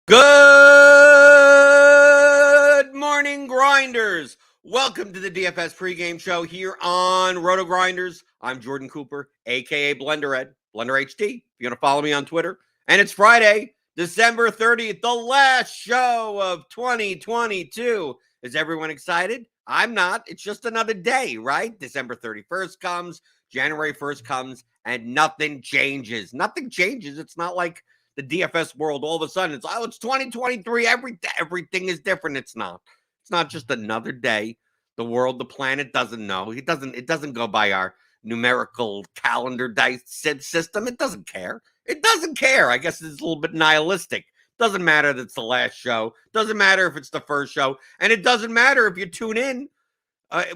Good morning, Grinders. Welcome to the DFS pregame show here on RotoGrinders. I'm Jordan Cooper, a.k.a. BlenderEd, Blender HD, if you're going to follow me on Twitter. And it's Friday, December 30th, the last show of 2022. Is everyone excited? I'm not. It's just another day, right? December 31st comes, January 1st comes, and nothing changes. Nothing changes. It's not like the DFS world, all of a sudden, it's 2023. Everything is different. It's not. It's not just another day. The world, the planet doesn't know. It doesn't go by our numerical calendar dice system. It doesn't care. It doesn't care. I guess it's a little bit nihilistic. Doesn't matter that it's the last show. Doesn't matter if it's the first show. And it doesn't matter if you tune in,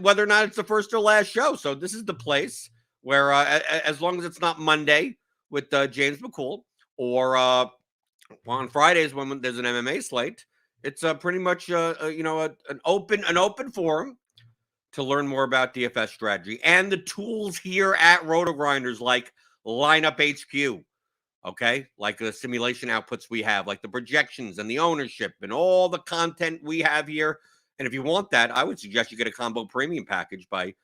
whether or not it's the first or last show. So this is the place where, as long as it's not Monday with James McCool, or on Fridays when there's an MMA slate, it's pretty much an open forum to learn more about DFS strategy and the tools here at RotoGrinders, like Lineup HQ, okay, like the simulation outputs we have, like the projections and the ownership and all the content we have here. And if you want that, I would suggest you get a combo premium package by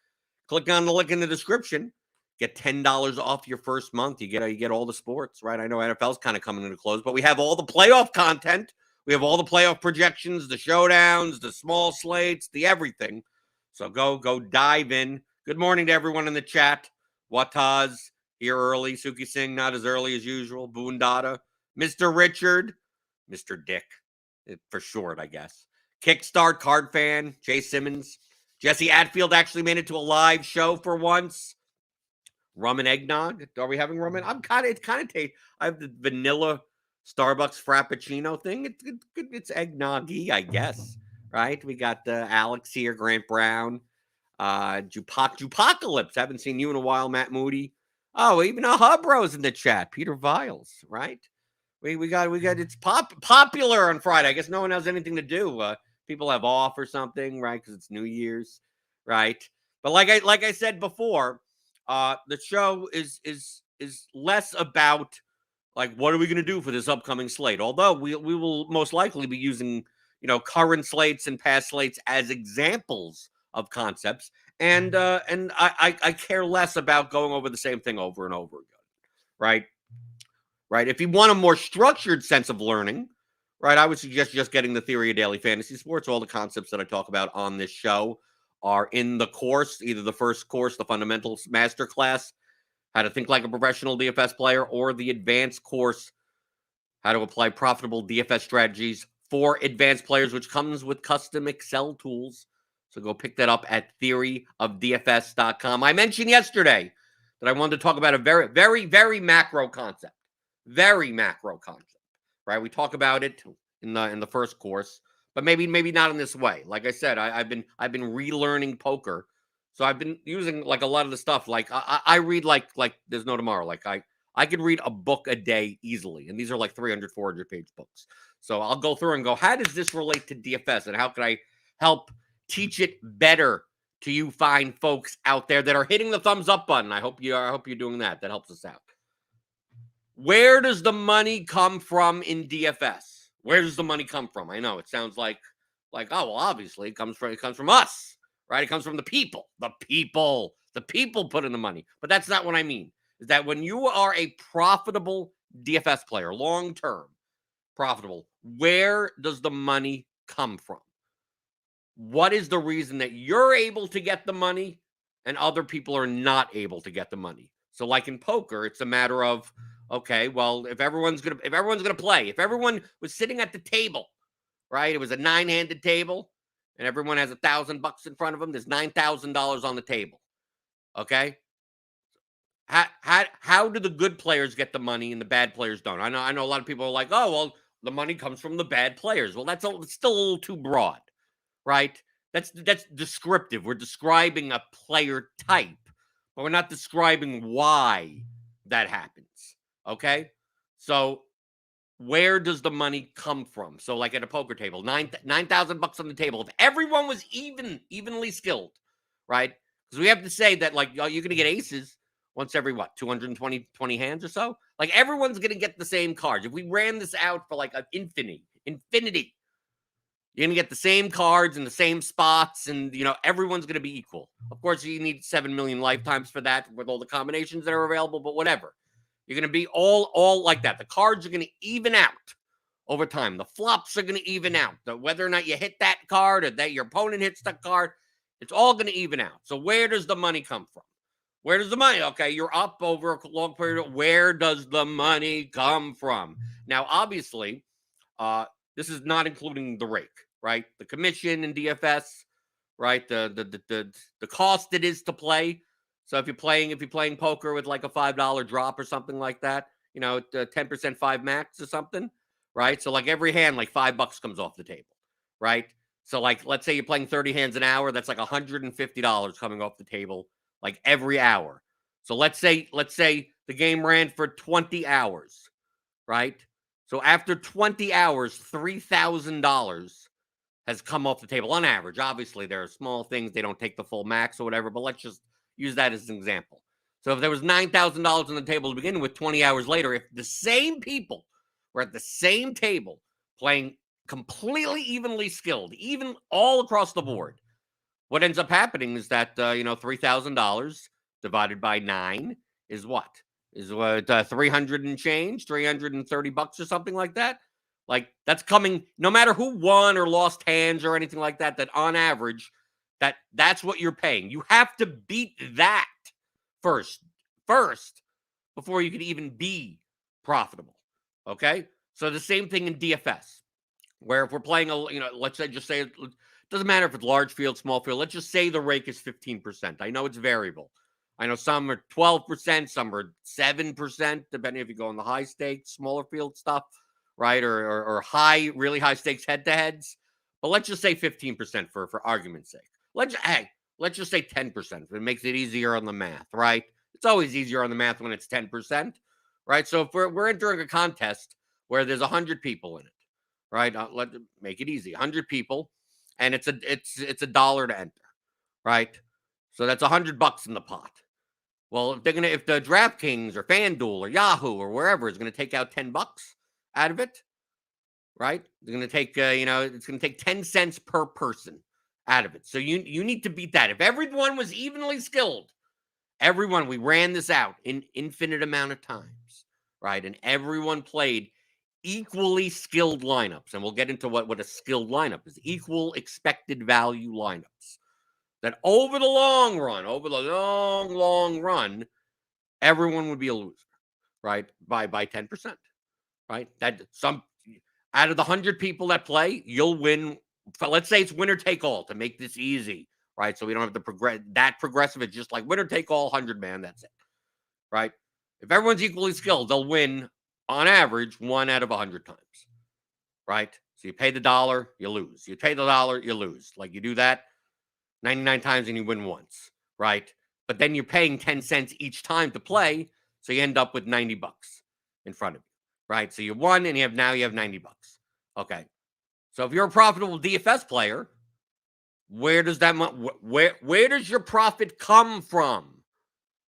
clicking on the link in the description. Get $10 off your first month. You get all the sports, right? I know NFL's kind of coming to a close, but we have all the playoff content. We have all the playoff projections, the showdowns, the small slates, the everything. So go dive in. Good morning to everyone in the chat. Wataz here early. Suki Singh not as early as usual. Boondada. Mr. Richard. Mr. Dick, for short, I guess. Kickstart Card Fan. Jay Simmons. Jesse Atfield actually made it to a live show for once. Rum and eggnog. Are we having rum and? It's kind of tasty. I have the vanilla Starbucks Frappuccino thing. It's eggnoggy, I guess. Right? We got Alex here, Grant Brown, Jupocalypse. Haven't seen you in a while, Matt Moody. Oh, even a Hubro's in the chat. Peter Viles, right? We got it's popular on Friday. I guess no one has anything to do. People have off or something, right? Because it's New Year's, right? But like I said before, the show is less about like what are we going to do for this upcoming slate. Although we will most likely be using current slates and past slates as examples of concepts, and I care less about going over the same thing over and over again, right? Right. If you want a more structured sense of learning, right, I would suggest just getting the Theory of Daily Fantasy Sports. All the concepts that I talk about on this show are in the course, either the first course, the Fundamentals Masterclass, How to Think Like a Professional DFS Player, or the advanced course, How to Apply Profitable DFS Strategies for Advanced Players, which comes with custom Excel tools. So go pick that up at theoryofdfs.com. I mentioned yesterday that I wanted to talk about a very, very, very macro concept. Very macro concept, right? We talk about it in the first course, but maybe not in this way. Like I said, I've been relearning poker, so I've been using like a lot of the stuff. Like I read like there's no tomorrow. Like I could read a book a day easily, and these are like 300, 400 page books. So I'll go through and go, how does this relate to DFS, and how can I help teach it better to you fine folks out there that are hitting the thumbs up button? I hope you're doing that. That helps us out. Where does the money come from in DFS? Where does the money come from? I know it sounds like oh, well, obviously it comes from us, right? It comes from the people. The people put in the money. But that's not what I mean. Is that when you are a profitable DFS player, long-term profitable, where does the money come from? What is the reason that you're able to get the money and other people are not able to get the money? So like in poker, it's a matter of, okay, well, if everyone's gonna play, if everyone was sitting at the table, right? It was a 9-handed table, and everyone has $1,000 in front of them. There's $9,000 on the table. Okay, how do the good players get the money and the bad players don't? I know a lot of people are like, oh, well, the money comes from the bad players. Well, that's still a little too broad, right? That's descriptive. We're describing a player type, but we're not describing why that happens. Okay, so where does the money come from? So, like at a poker table, $9,000 on the table. If everyone was evenly skilled, right? Because we have to say that like you're going to get aces once every 220 hands or so. Like everyone's going to get the same cards. If we ran this out for like an Infinity. You're going to get the same cards in the same spots, and, everyone's going to be equal. Of course, you need 7 million lifetimes for that with all the combinations that are available, but whatever. You're going to be all like that. The cards are going to even out over time. The flops are going to even out. Whether or not you hit that card or that your opponent hits that card, it's all going to even out. So where does the money come from? Where does the money? Okay, you're up over a long period. Where does the money come from? Now, obviously, this is not including the rake, right? The commission in DFS, right? The cost it is to play. So if you're playing poker with like a $5 drop or something like that, 10% 5 max or something, right? So like every hand, like $5 comes off the table, right? So like, let's say you're playing 30 hands an hour, that's like $150 coming off the table, like every hour. So let's say the game ran for 20 hours, right? So after 20 hours, $3,000 has come off the table on average. Obviously, there are small things. They don't take the full max or whatever, but let's just use that as an example. So if there was $9,000 on the table to begin with, 20 hours later, if the same people were at the same table playing completely evenly skilled, even all across the board, what ends up happening is that, $3,000 divided by 9 is what? Is what 300 and change, $330 or something like that. Like that's coming no matter who won or lost hands or anything like that, that on average, that's what you're paying. You have to beat that first before you can even be profitable. Okay? So the same thing in DFS, where if we're playing let's say it doesn't matter if it's large field, small field. Let's just say the rake is 15%. I know it's variable. I know some are 12%, some are 7%, depending if you go on the high stakes, smaller field stuff, right? Or really high stakes head-to-heads. But let's just say 15% for argument's sake. Let's just say 10%. If it makes it easier on the math, right? It's always easier on the math when it's 10%, right? So if we're entering a contest where there's 100 people in it, right? Let's make it easy. 100 people, and it's $1 to enter, right? So that's $100 in the pot. Well, if the DraftKings or FanDuel or Yahoo or wherever is going to take out $10 out of it, right? They're going to take, it's going to take 10 cents per person out of it. So you need to beat that. If everyone was evenly skilled, we ran this out in infinite amount of times, right? And everyone played equally skilled lineups. And we'll get into what a skilled lineup is. Equal expected value lineups. That over the long run, everyone would be a loser, right? By 10%, right? That some out of the 100 people that play, you'll win. Let's say it's winner take all to make this easy, right? So we don't have to progressive. It's just like winner take all, 100 man. That's it, right? If everyone's equally skilled, they'll win on average 1 out of 100 times, right? So you pay the $1, you lose. You pay the $1, you lose. Like you do that 99 times and you win once, right? But then you're paying 10 cents each time to play, so you end up with $90 in front of you, right? So you won and you have $90. Okay. So if you're a profitable DFS player, where does where does your profit come from?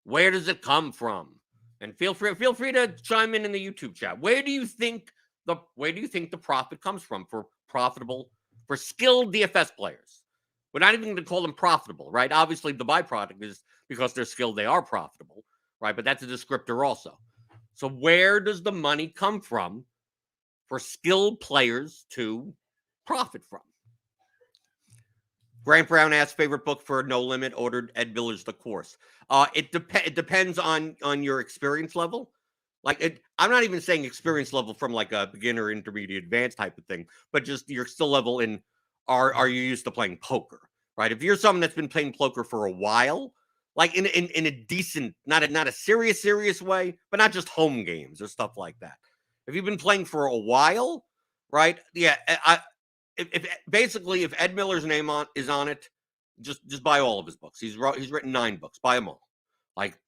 Where does it come from? And feel free to chime in the YouTube chat. Where do you think the profit comes from for skilled DFS players? We're not even going to call them profitable, right? Obviously, the byproduct is because they're skilled, they are profitable, right? But that's a descriptor also. So where does the money come from for skilled players to profit from? Grant Brown asked, favorite book for No Limit, ordered Ed Miller's The Course. It depends on your experience level. I'm not even saying experience level from like a beginner, intermediate, advanced type of thing, but just your skill level in are you used to playing poker, right? If you're someone that's been playing poker for a while, like in a decent, not a serious way, but not just home games or stuff like that. If you've been playing for a while, right? Yeah, if Ed Miller's name is on it, just buy all of his books. He's written 9 books. Buy them all. Like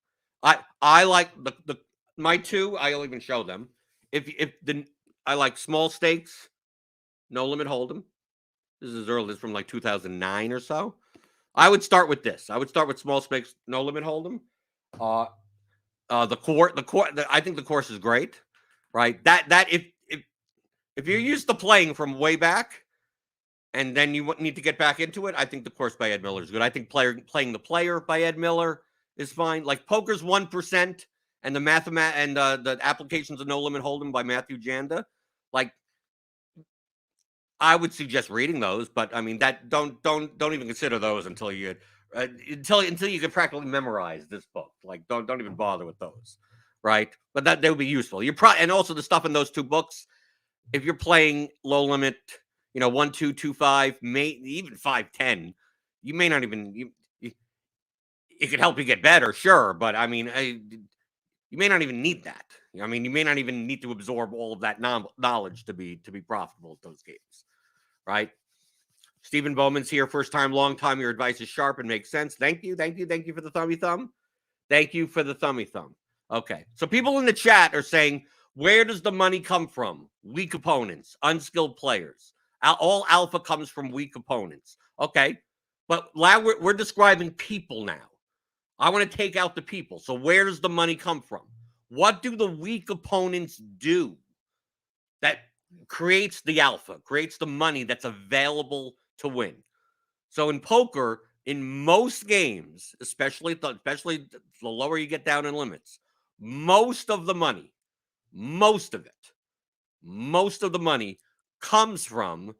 I like my 2. I'll even show them. I like Small Stakes, No Limit Hold'em. This is early. This is from like 2009 or so. I would start with this. I would start with Small Stakes, No Limit Hold'em. The court. I think the course is great, right? That if If you're used to playing from way back, and then you need to get back into it, I think The Course by Ed Miller is good. I think Playing the Player by Ed Miller is fine. Like Poker's 1% and the Applications of No Limit Hold'em by Matthew Janda. Like, I would suggest reading those, but I mean that don't even consider those until you can practically memorize this book. Like, don't even bother with those, right? But that they would be useful. And also the stuff in those two books. If you're playing low limit, 1, 2, 2, 5, even 5, 10, you may not even. It could help you get better, sure, but I mean, you may not even need that. I mean, you may not even need to absorb all of that knowledge to be profitable at those games, right? Stephen Bowman's here, first time, long time. Your advice is sharp and makes sense. Thank you for the thummy thumb. Thank you for the thummy thumb. Okay, so people in the chat are saying, where does the money come from? Weak opponents, unskilled players. All alpha comes from weak opponents. Okay, but now we're describing people now. I want to take out the people. So where does the money come from? What do the weak opponents do that creates the alpha, creates the money that's available to win? So in poker, in most games, especially the lower you get down in limits, most of the money comes from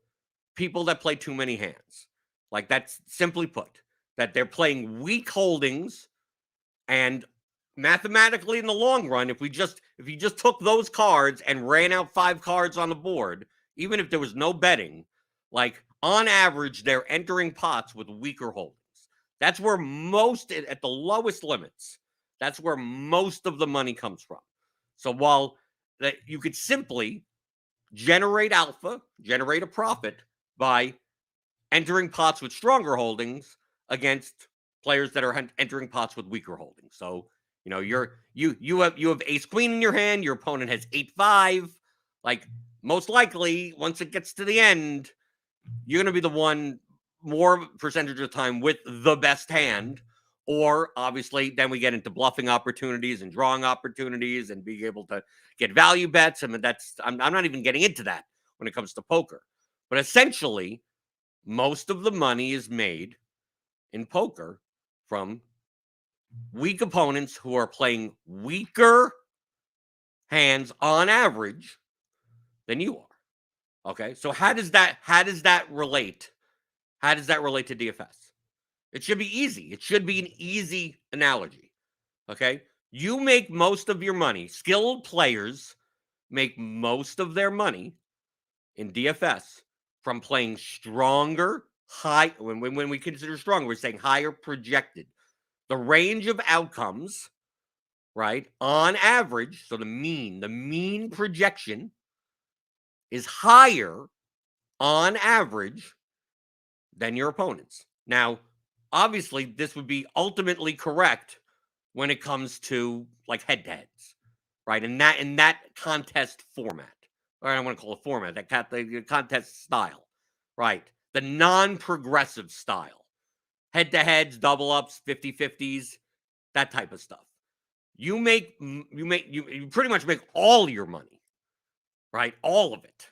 people that play too many hands. Like, that's simply put, that they're playing weak holdings, and mathematically in the long run, if you just took those cards and ran out 5 cards on the board, even if there was no betting, like on average, they're entering pots with weaker holdings. That's where at the lowest limits, that's where most of the money comes from. So while that you could simply generate alpha, generate a profit by entering pots with stronger holdings against players that are entering pots with weaker holdings. So, you have ace queen in your hand, your opponent has 8-5. Like, most likely, once it gets to the end, you're going to be the one more percentage of the time with the best hand. Or obviously, then we get into bluffing opportunities and drawing opportunities and being able to get value bets. I mean, I'm not even getting into that when it comes to poker. But essentially, most of the money is made in poker from weak opponents who are playing weaker hands on average than you are. Okay, so how does that relate? How does that relate to DFS? It should be easy. It should be an easy analogy. Okay, you make most of your money. Skilled players make most of their money in DFS from playing stronger, when we consider stronger, we're saying higher projected. The range of outcomes, right, on average, so the mean projection is higher on average than your opponents. Now, obviously, this would be ultimately correct when it comes to like head-to-heads, right? In that contest format, or I don't want to call it format, the contest style, right? The non-progressive style, head-to-heads, double-ups, 50-50s, that type of stuff. You pretty much make all your money, right? All of it,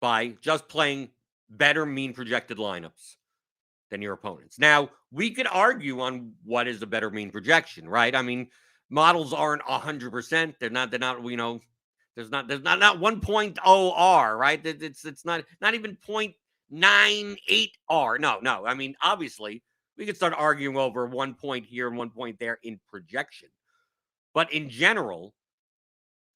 by just playing better mean projected lineups than your opponents. Now, we could argue on what is a better mean projection, right? I mean, models aren't 100%. They're not, there's not 1.0 R, right? It's not even 0.98 R. No. I mean, obviously, we could start arguing over 1 point here and 1 point there in projection. But in general,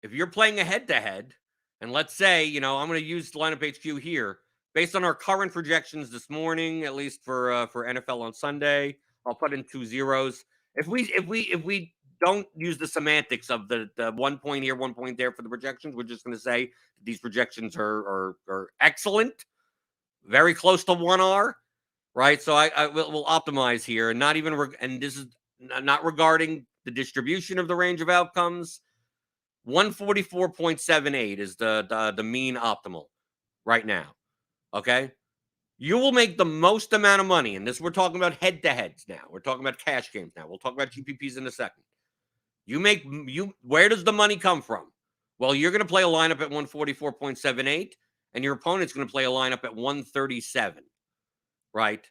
if you're playing a head-to-head, and let's say, I'm going to use lineup HQ here, based on our current projections this morning, at least for NFL on Sunday, I'll put in 2 zeros. If we don't use the semantics of the 1 point here, 1 point there for the projections, we're just going to say these projections are excellent, very close to 1R, right? So we'll optimize here, and not even and this is not regarding the distribution of the range of outcomes. 144.78 is the mean optimal right now. Okay, you will make the most amount of money, and this we're talking about head-to-heads now. We're talking about cash games now. We'll talk about GPPs in a second. Where does the money come from? Well, you're going to play a lineup at 144.78, and your opponent's going to play a lineup at 137, right?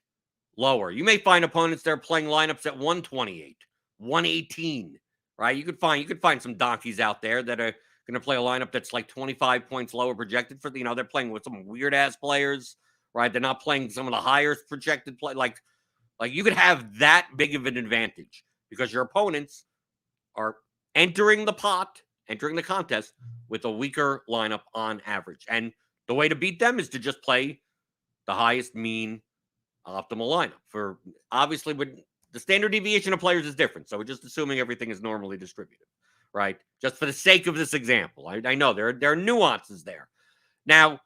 Lower. You may find opponents that are playing lineups at 128, 118, right? You could find some donkeys out there that are going to play a lineup that's like 25 points lower projected for, they're playing with some weird ass players, right? They're not playing some of the higher projected play. Like you could have that big of an advantage because your opponents are entering the contest with a weaker lineup on average. And the way to beat them is to just play the highest mean optimal lineup. For obviously, the standard deviation of players is different, so we're just assuming everything is normally distributed, right? Just for the sake of this example, I know there are nuances there. Now,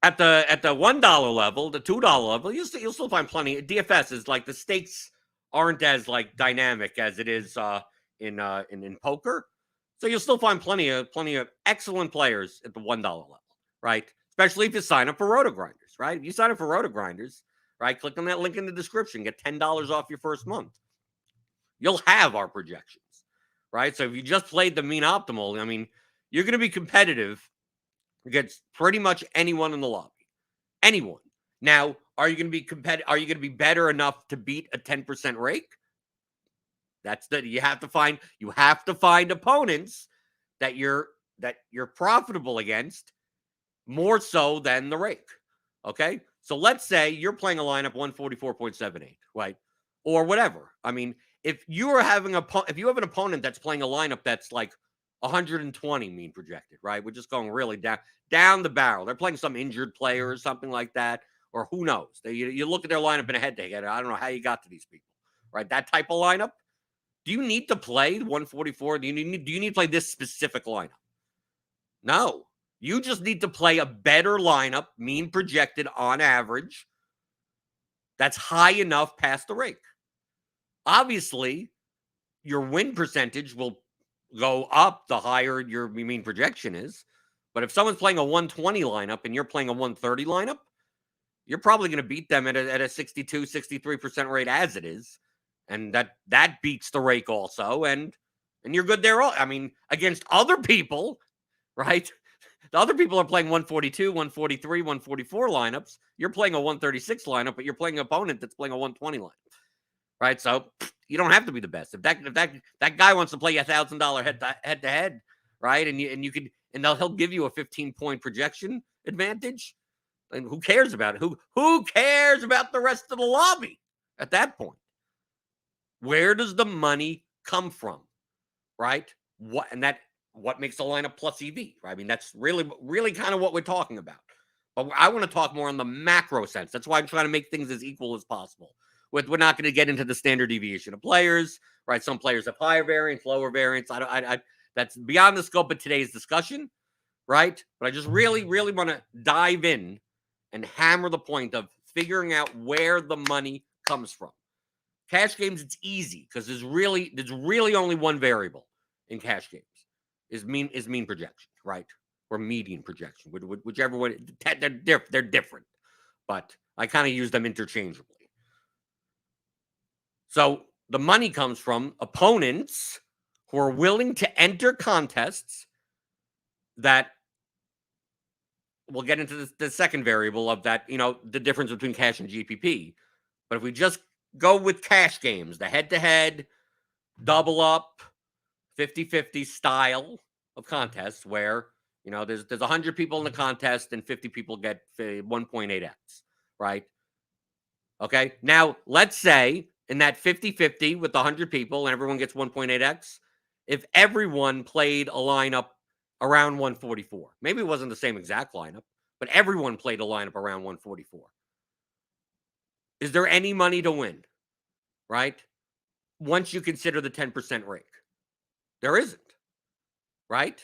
at the $1 level, the $2 level, you'll still find plenty. DFS is like the stakes aren't as like dynamic as it is in poker, so you'll still find plenty of excellent players at the $1 level, right? Especially if you sign up for RotoGrinders, right? If you sign up for RotoGrinders, right, click on that link in the description, get $10 off your first month. You'll have our projections, right? So if you just played the mean optimal, I mean, you're going to be competitive against pretty much anyone in the lobby. Anyone. Now, are you going to be competitive? Are you going to be better enough to beat a 10% rake? You have to find opponents that you're profitable against more so than the rake. Okay? So let's say you're playing a lineup 144.78, right? Or whatever. I mean, if you have an opponent that's playing a lineup that's like 120 mean projected, right? We're just going really down the barrel. They're playing some injured player or something like that, or who knows? You look at their lineup in a head-to-head. I don't know how you got to these people, right? That type of lineup. Do you need to play 144? Do you need to play this specific lineup? No. You just need to play a better lineup, mean projected on average, that's high enough past the rake. Obviously, your win percentage will go up the higher your mean projection is. But if someone's playing a 120 lineup and you're playing a 130 lineup, you're probably going to beat them at a 62, 63% rate as it is. And that beats the rake also. And you're good there. I mean, against other people, right? The other people are playing 142, 143, 144 lineups. You're playing a 136 lineup, but you're playing an opponent that's playing a 120 lineup, right? So you don't have to be the best. If that guy wants to play $1,000 head to head, right? And he'll give you a 15-point projection advantage. And who cares about it? Who cares about the rest of the lobby at that point? Where does the money come from, right? What makes the lineup plus EV, right? I mean, that's really kind of what we're talking about. But I want to talk more on the macro sense. That's why I'm trying to make things as equal as possible. We're not going to get into the standard deviation of players, right? Some players have higher variance, lower variance. That's beyond the scope of today's discussion, right? But I just really want to dive in and hammer the point of figuring out where the money comes from. Cash games, it's easy because there's really only one variable in cash games is mean projection, right? Or median projection, whichever one. They're different, but I kind of use them interchangeably. So the money comes from opponents who are willing to enter contests that we'll get into the second variable of that, the difference between cash and GPP. But if we just go with cash games, the head-to-head, double up, 50-50 style of contests where, there's 100 people in the contest and 50 people get 1.8x, right? Okay. Now, let's say in that 50-50 with 100 people and everyone gets 1.8x, if everyone played a lineup around 144, maybe it wasn't the same exact lineup, but everyone played a lineup around 144. Is there any money to win, right? Once you consider the 10% rake. There isn't, right?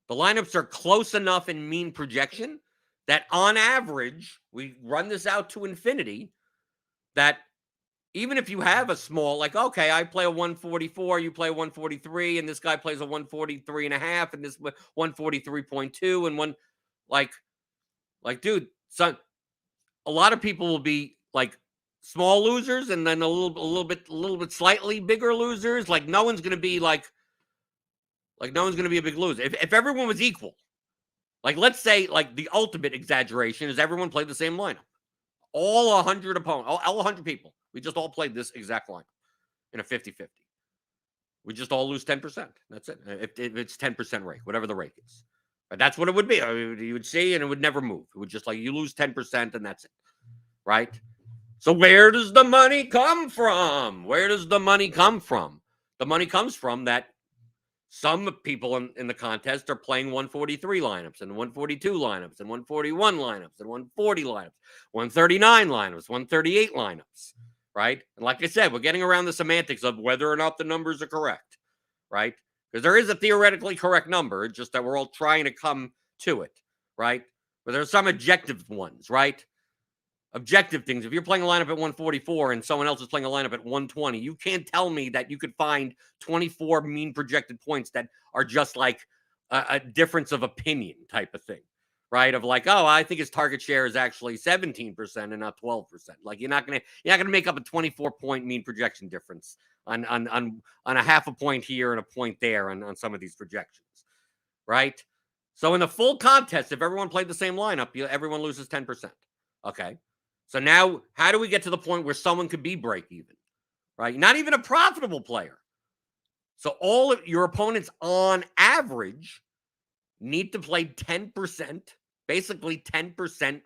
The lineups are close enough in mean projection that on average, we run this out to infinity, that even if you have a small, like, okay, I play a 144, you play a 143, and this guy plays a 143.5, and this 143.2, and one, like, dude, son, a lot of people will be like small losers, and then a little bit slightly bigger losers. Like, no one's going to be like Like, no one's going to be a big loser. If everyone was equal, like, let's say, like, the ultimate exaggeration is everyone played the same lineup. All 100 opponents, all 100 people, we just all played this exact lineup in a 50-50. We just all lose 10%. That's it. If it's 10% rake, whatever the rake is. But that's what it would be. I mean, you would see, and it would never move. It would just like you lose 10%, and that's it. Right? So where does the money come from? Where does the money come from? The money comes from that some people in the contest are playing 143 lineups and 142 lineups and 141 lineups and 140 lineups, 139 lineups, 138 lineups, right? And like I said, we're getting around the semantics of whether or not the numbers are correct, right? Because there is a theoretically correct number, it's just that we're all trying to come to it, right? But there are some objective ones, right? Objective things. If you're playing a lineup at 144 and someone else is playing a lineup at 120, you can't tell me that you could find 24 mean projected points that are just like a difference of opinion type of thing, right? Of like, oh, I think his target share is actually 17% and not 12%. Like you're not gonna make up a 24-point mean projection difference on a half a point here and a point there on some of these projections, right? So in the full contest, if everyone played the same lineup, everyone loses 10%. Okay. So now, how do we get to the point where someone could be break even, right? Not even a profitable player. So all of your opponents on average need to play 10%, basically 10%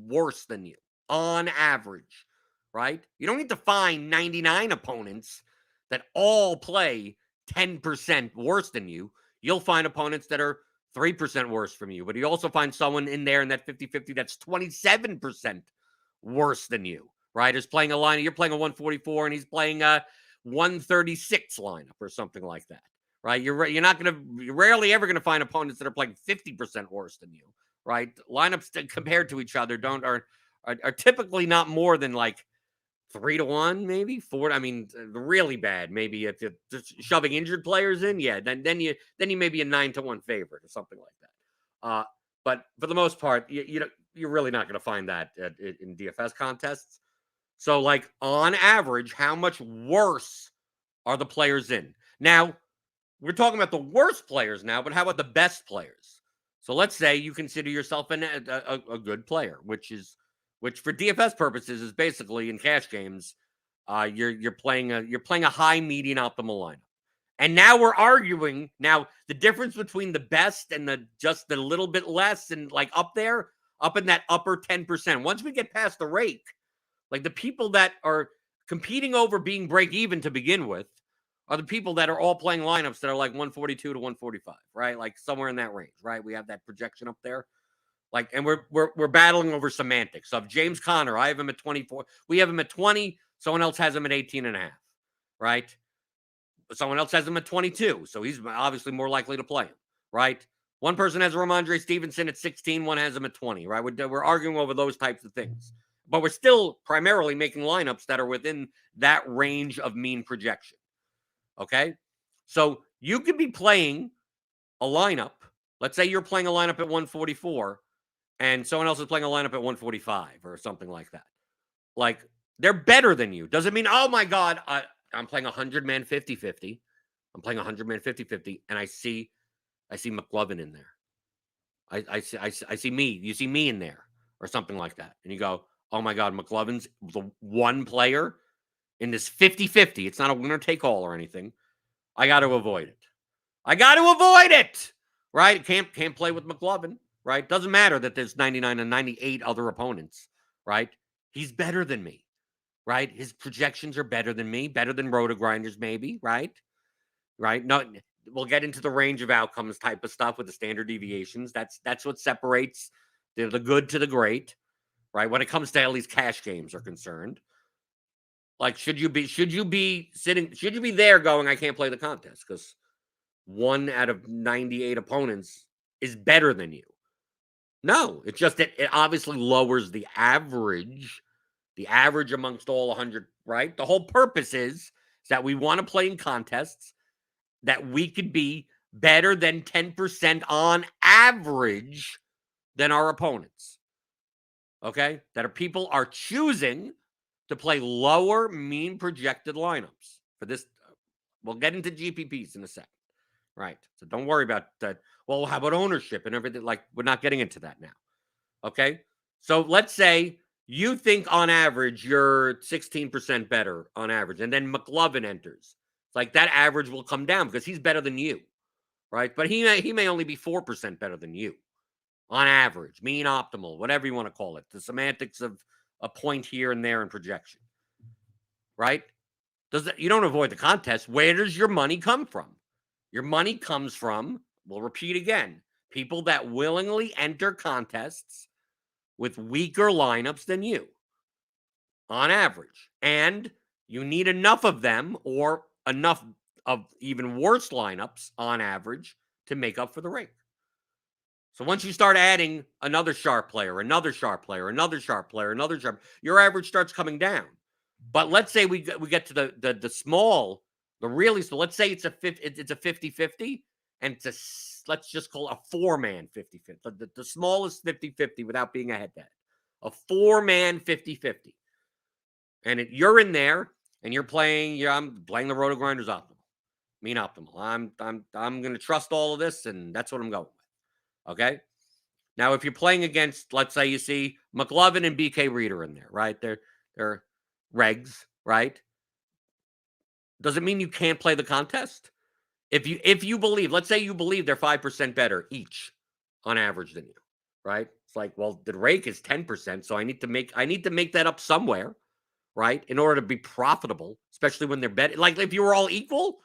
worse than you on average, right? You don't need to find 99 opponents that all play 10% worse than you. You'll find opponents that are 3% worse from you, but you also find someone in there in that 50-50 that's 27% worse than you, right? Is playing a line, you're playing a 144 and he's playing a 136 lineup or something like that, right? You're rarely ever going to find opponents that are playing 50% worse than you, right? Lineups compared to each other are typically not more than like 3-1, maybe 4. I mean, really bad. Maybe if you're just shoving injured players in, yeah, then you may be a 9-1 favorite or something like that. But for the most part, you're really not going to find that in DFS contests. So, like on average, how much worse are the players in? Now, we're talking about the worst players now, but how about the best players? So let's say you consider yourself a good player, which for DFS purposes is basically in cash games, you're playing a high median optimal lineup. And now we're arguing the difference between the best and just the little bit less and like up in that upper 10%. Once we get past the rake, like the people that are competing over being break even to begin with are the people that are all playing lineups that are like 142 to 145, right? Like somewhere in that range, right? We have that projection up there. Like, and we're battling over semantics. So if James Conner, I have him at 24. We have him at 20. Someone else has him at 18.5, right? Someone else has him at 22. So he's obviously more likely to play him, right? One person has Ramondre Stevenson at 16. One has him at 20, right? We're arguing over those types of things. But we're still primarily making lineups that are within that range of mean projection. Okay? So you could be playing a lineup. Let's say you're playing a lineup at 144 and someone else is playing a lineup at 145 or something like that. Like, they're better than you. Doesn't mean, oh my God, I'm playing 100-man 50-50. I'm playing 100-man 50-50, and I see McLovin in there. I see me. You see me in there or something like that. And you go, oh my God, McLovin's the one player in this 50-50. It's not a winner take all or anything. I got to avoid it. Right? Can't play with McLovin. Right? Doesn't matter that there's 99 and 98 other opponents. Right? He's better than me. Right? His projections are better than me, better than RotoGrinders, maybe, right? Right? No, we'll get into the range of outcomes type of stuff with the standard deviations. That's what separates the good to the great, right? When it comes to at least cash games are concerned. Like, should you be there going, I can't play the contest because 1 out of 98 opponents is better than you? No, it's just that it obviously lowers the average amongst all 100, right? The whole purpose is that we want to play in contests that we could be better than 10% on average than our opponents. Okay? That people are choosing to play lower mean projected lineups for this. We'll get into GPPs in a second, right? So don't worry about that. Well, how about ownership and everything? Like, we're not getting into that now. Okay. So let's say you think on average you're 16% better on average, and then McLovin enters. It's like that average will come down because he's better than you, right? But he may only be 4% better than you on average, mean optimal, whatever you want to call it. The semantics of a point here and there in projection, right? You don't avoid the contest. Where does your money come from? Your money comes from, we'll repeat again, people that willingly enter contests with weaker lineups than you on average. And you need enough of them or enough of even worse lineups on average to make up for the rake. So once you start adding another sharp player, another sharp player, another sharp player, another sharp, your average starts coming down. But let's say we get to the small, the really small. Let's say it's a 50-50, and let's just call it a 4-man 50-50. The smallest 50-50 without being a head-to-head. A 4-man 50-50. And you're in there and you're playing, I'm playing the RotoGrinders optimal. Mean optimal. I'm going to trust all of this, and that's what I'm going with. Okay? Now, if you're playing against, let's say you see McLovin and BK Reader in there, right? They're regs, right? Doesn't mean you can't play the contest. If you believe, let's say you believe they're 5% better each on average than you, right? It's like, well, the rake is 10%, so I need to make that up somewhere, right? In order to be profitable, especially when they're betting. Like if you were all equal,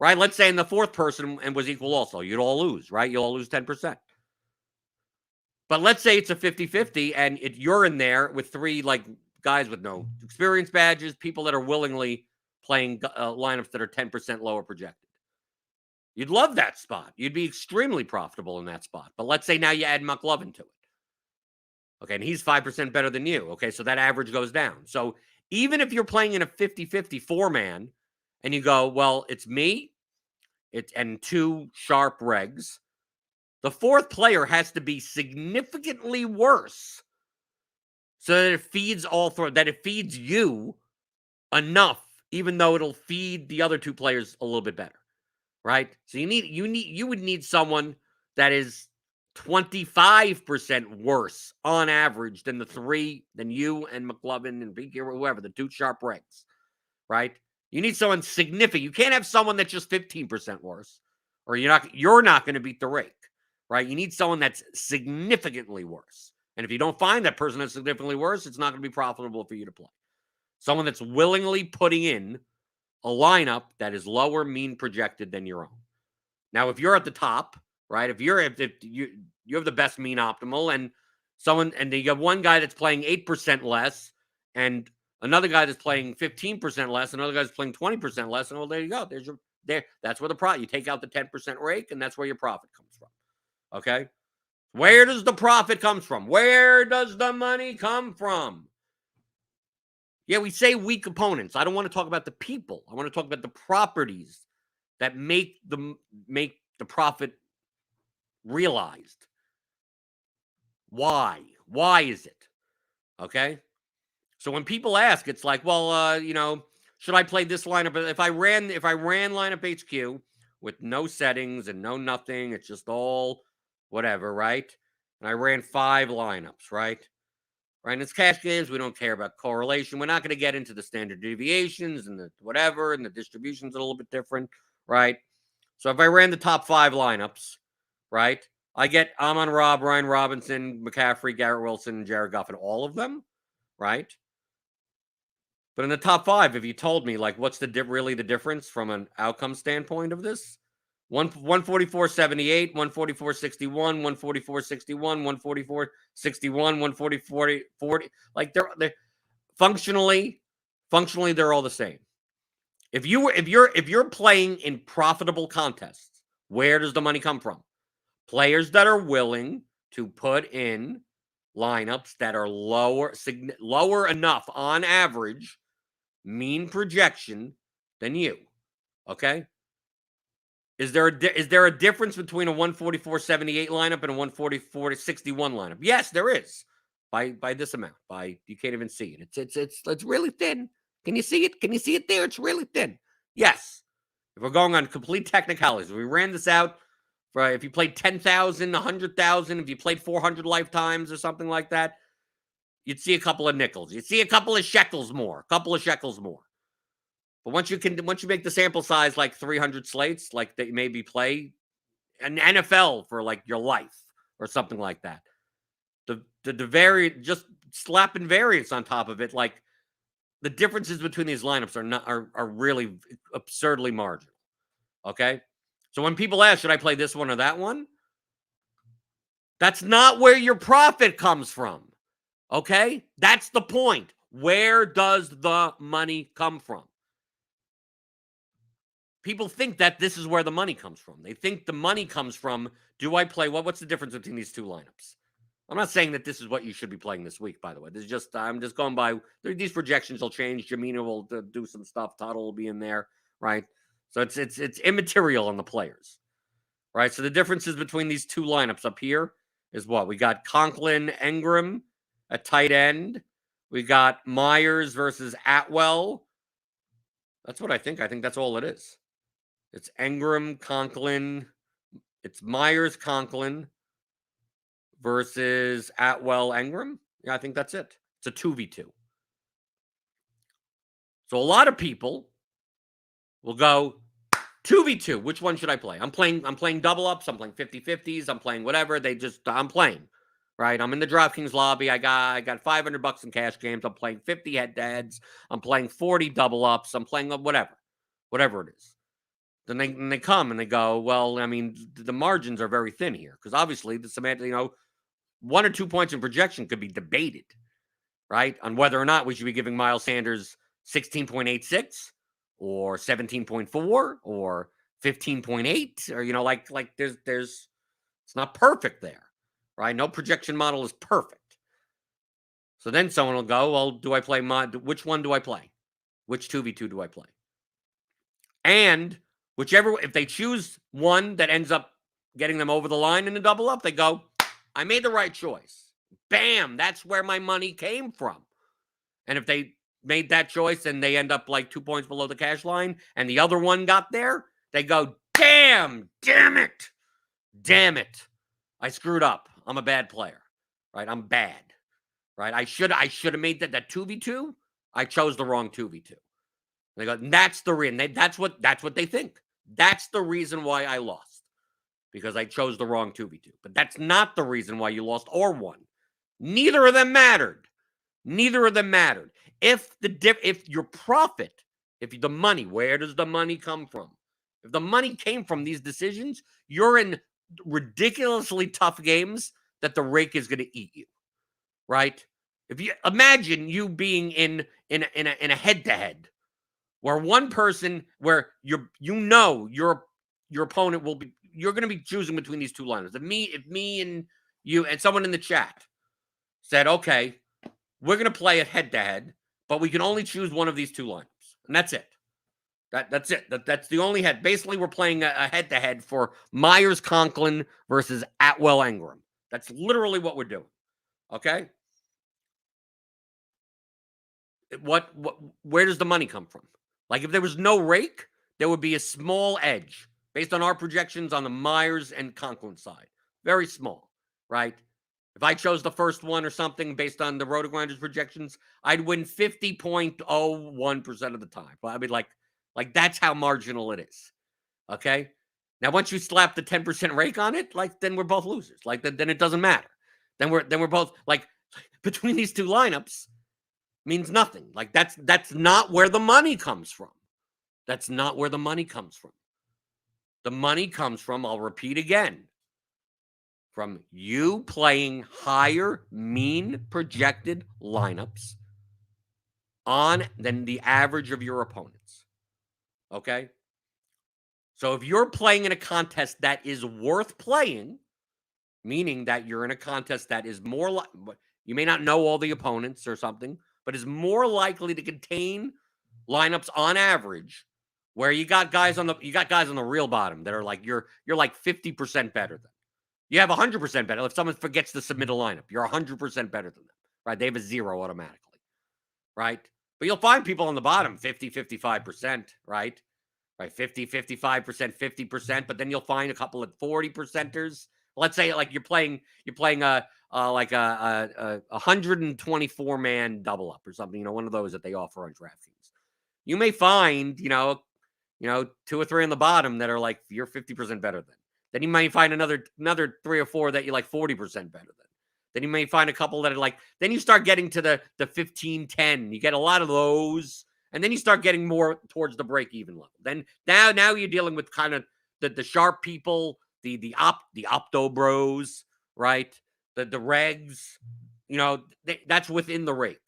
right? Let's say in the fourth person and was equal also, you'd all lose, right? You'll all lose 10%. But let's say it's a 50-50 and you're in there with three like guys with no experience badges, people that are willingly playing lineups that are 10% lower projected. You'd love that spot. You'd be extremely profitable in that spot. But let's say now you add McLovin to it. Okay, and he's 5% better than you. Okay, so that average goes down. So even if you're playing in a 50-50 4-man and you go, well, it's me and two sharp regs, the fourth player has to be significantly worse so that it feeds that it feeds you enough, even though it'll feed the other two players a little bit better, right? So you would need someone that is 25% worse on average than than you and McLovin and BK or whoever, the two sharp regs, right? You need someone significant. You can't have someone that's just 15% worse, or you're not going to beat the rake, right? You need someone that's significantly worse. And if you don't find that person that's significantly worse, it's not going to be profitable for you to play. Someone that's willingly putting in a lineup that is lower mean projected than your own. Now, if you're at the top, right? If you have the best mean optimal and you have one guy that's playing 8% less and another guy that's playing 15% less, another guy's playing 20% less, and well, there you go. That's where the profit. You take out the 10% rake, and that's where your profit comes from. Okay? Where does the profit come from? Where does the money come from? Yeah, we say weak opponents. I don't want to talk about the people. I want to talk about the properties that make the profit realized. Why? Why is it? Okay? So when people ask, it's like, well, should I play this lineup? If I ran lineup HQ with no settings and no nothing, it's just all whatever, right? And I ran 5 lineups, right? Right, and it's cash games. We don't care about correlation. We're not going to get into the standard deviations and the whatever, and the distribution's a little bit different, right? So if I ran the top 5 lineups, right, I get Amon-Ra, Brian Robinson, McCaffrey, Garrett Wilson, and Jared Goff, and all of them, right? But in the top 5, if you told me, like, what's really the difference from an outcome standpoint of this? 144.78, 144.61, 144.61, 144.61, 144.40. Like they're functionally they're all the same. If you're playing in profitable contests, where does the money come from? Players that are willing to put in lineups that are lower enough on average mean projection than you. Okay? Is there a difference between a 144.78 lineup and a 144.61 lineup? Yes, there is. By this amount. You can't even see it. It's really thin. Can you see it? Can you see it there? It's really thin. Yes. If we're going on complete technicalities, we ran this out for if you played 10,000, 100,000, if you played 400 lifetimes or something like that, you'd see a couple of nickels. You'd see a couple of shekels more, But once you make the sample size like 300 slates, like that you maybe play an NFL for like your life or something like that. The variant, just slapping variants on top of it, like the differences between these lineups are really absurdly marginal. Okay, so when people ask, should I play this one or that one? That's not where your profit comes from. Okay, that's the point. Where does the money come from? People think that this is where the money comes from. They think the money comes from, do I play, what's the difference between these two lineups? I'm not saying that this is what you should be playing this week, by the way. This is just, I'm just going by, these projections will change. Jamina will do some stuff. Tuttle will be in there, right? So it's immaterial on the players, right? So the differences between these two lineups up here is what? We got Conklin, Engram at tight end. We got Myers versus Atwell. That's what I think. I think that's all it is. It's Engram, Conklin. It's Myers, Conklin versus Atwell, Engram. Yeah, I think that's it. It's a 2v2. So a lot of people will go 2v2. Which one should I play? I'm playing double ups. I'm playing 50-50s. I'm playing whatever. I'm playing. Right? I'm in the DraftKings lobby. I got $500 in cash games. I'm playing 50 head-to-heads. I'm playing 40 double ups. I'm playing whatever it is. Then they come and they go, well, I mean, the margins are very thin here because obviously the semantic, 1 or 2 points in projection could be debated, right, on whether or not we should be giving Miles Sanders 16.86 or 17.4 or 15.8 or like there's it's not perfect there, right? No projection model is perfect. So then someone will go, well, do I play which one do I play? Which 2v2 do I play? And if they choose one that ends up getting them over the line in a double up, they go, I made the right choice. Bam, that's where my money came from. And if they made that choice and they end up like 2 points below the cash line and the other one got there, they go, damn it. I screwed up. I'm a bad player, right? I'm bad, right? I should have made that 2v2. I chose the wrong 2v2. And they go, that's the reason. That's what they think. That's the reason why I lost, because I chose the wrong 2v2. But that's not the reason why you lost or won. Neither of them mattered. If your profit, if the money, where does the money come from? If the money came from these decisions, you're in ridiculously tough games that the rake is going to eat you, right? If you imagine you being in a head-to-head where one person, where your opponent will be, you're going to be choosing between these two lineups. If me and you and someone in the chat said, okay, we're going to play it head-to-head, but we can only choose one of these two lineups, and that's it. That's it. That's the only head. Basically, we're playing a head-to-head for Myers Conklin versus Atwell Engram. That's literally what we're doing. Okay? Where does the money come from? Like, if there was no rake, there would be a small edge based on our projections on the Myers and Conklin side. Very small, right? If I chose the first one or something based on the RotoGrinders projections, I'd win 50.01% of the time. I mean, like that's how marginal it is. Okay? Now, once you slap the 10% rake on it, like, then we're both losers. Like, then it doesn't matter. Then we're both, like, between these two lineups means nothing. Like, that's not where the money comes from. That's not where the money comes from. The money comes from, I'll repeat again, from you playing higher mean projected lineups than the average of your opponents. Okay? So if you're playing in a contest that is worth playing, meaning that you're in a contest that is more you may not know all the opponents or something, but is more likely to contain lineups on average, where you got guys on the real bottom that are like you're like 50% better than. You have 100% better. If someone forgets to submit a lineup, you're 100% better than them, right? They have a 0 automatically, right? But you'll find people on the bottom 50, 55%, right? right? 50, 55%, 50%, but then you'll find a couple of 40 percenters. Let's say like you're playing like a 124 man double up or something, one of those that they offer on DraftKings. You may find, 2 or 3 on the bottom that are like you're 50% better than. Then you might find another 3 or 4 that you're like 40% better than. Then you may find a couple that are like, then you start getting to the 15, 10. You get a lot of those. And then you start getting more towards the break-even level. Then now you're dealing with kind of the sharp people, the opto bros, right? The regs, that's within the rake,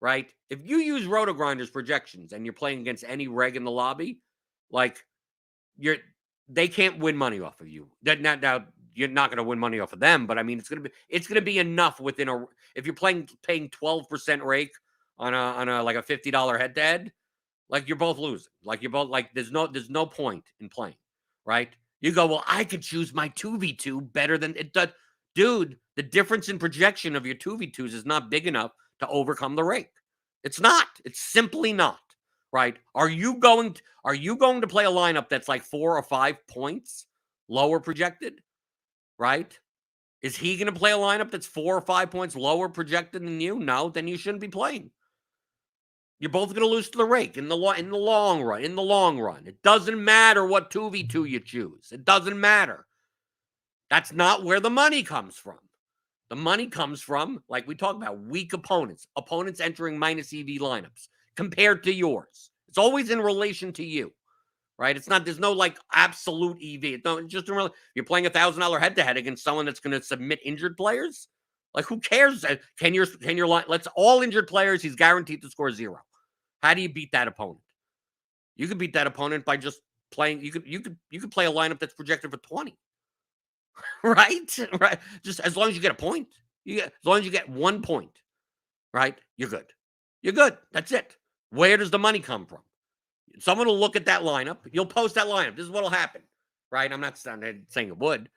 right? If you use RotoGrinders projections and you're playing against any reg in the lobby, like they can't win money off of you. Now you're not going to win money off of them, but I mean it's going to be enough within if you're paying 12% rake on a like a $50 head-to-head, like you're both losing. Like you're both like there's no point in playing, right? You go, well, I could choose my 2v2 better than it does. Dude, the difference in projection of your 2v2s is not big enough to overcome the rake. It's not. It's simply not, right? Are you going to play a lineup that's like 4 or 5 points lower projected, right? Is he going to play a lineup that's 4 or 5 points lower projected than you? No, then you shouldn't be playing. You're both going to lose to the rake in the long run. In the long run, it doesn't matter what 2v2 you choose. It doesn't matter. That's not where the money comes from. The money comes from, like we talk about, weak opponents entering minus EV lineups compared to yours. It's always in relation to you, right? It's not. There's no like absolute EV. It's just you're playing $1,000 head-to-head against someone that's going to submit injured players. Like who cares? Can your line? Let's all injured players. He's guaranteed to score 0. How do you beat that opponent? You could beat that opponent by just playing. You could play a lineup that's projected for 20, right? Right. Just as long as you get a point, as long as you get 1 point, right? You're good. You're good. That's it. Where does the money come from? Someone will look at that lineup. You'll post that lineup. This is what'll happen, right? I'm not saying it would.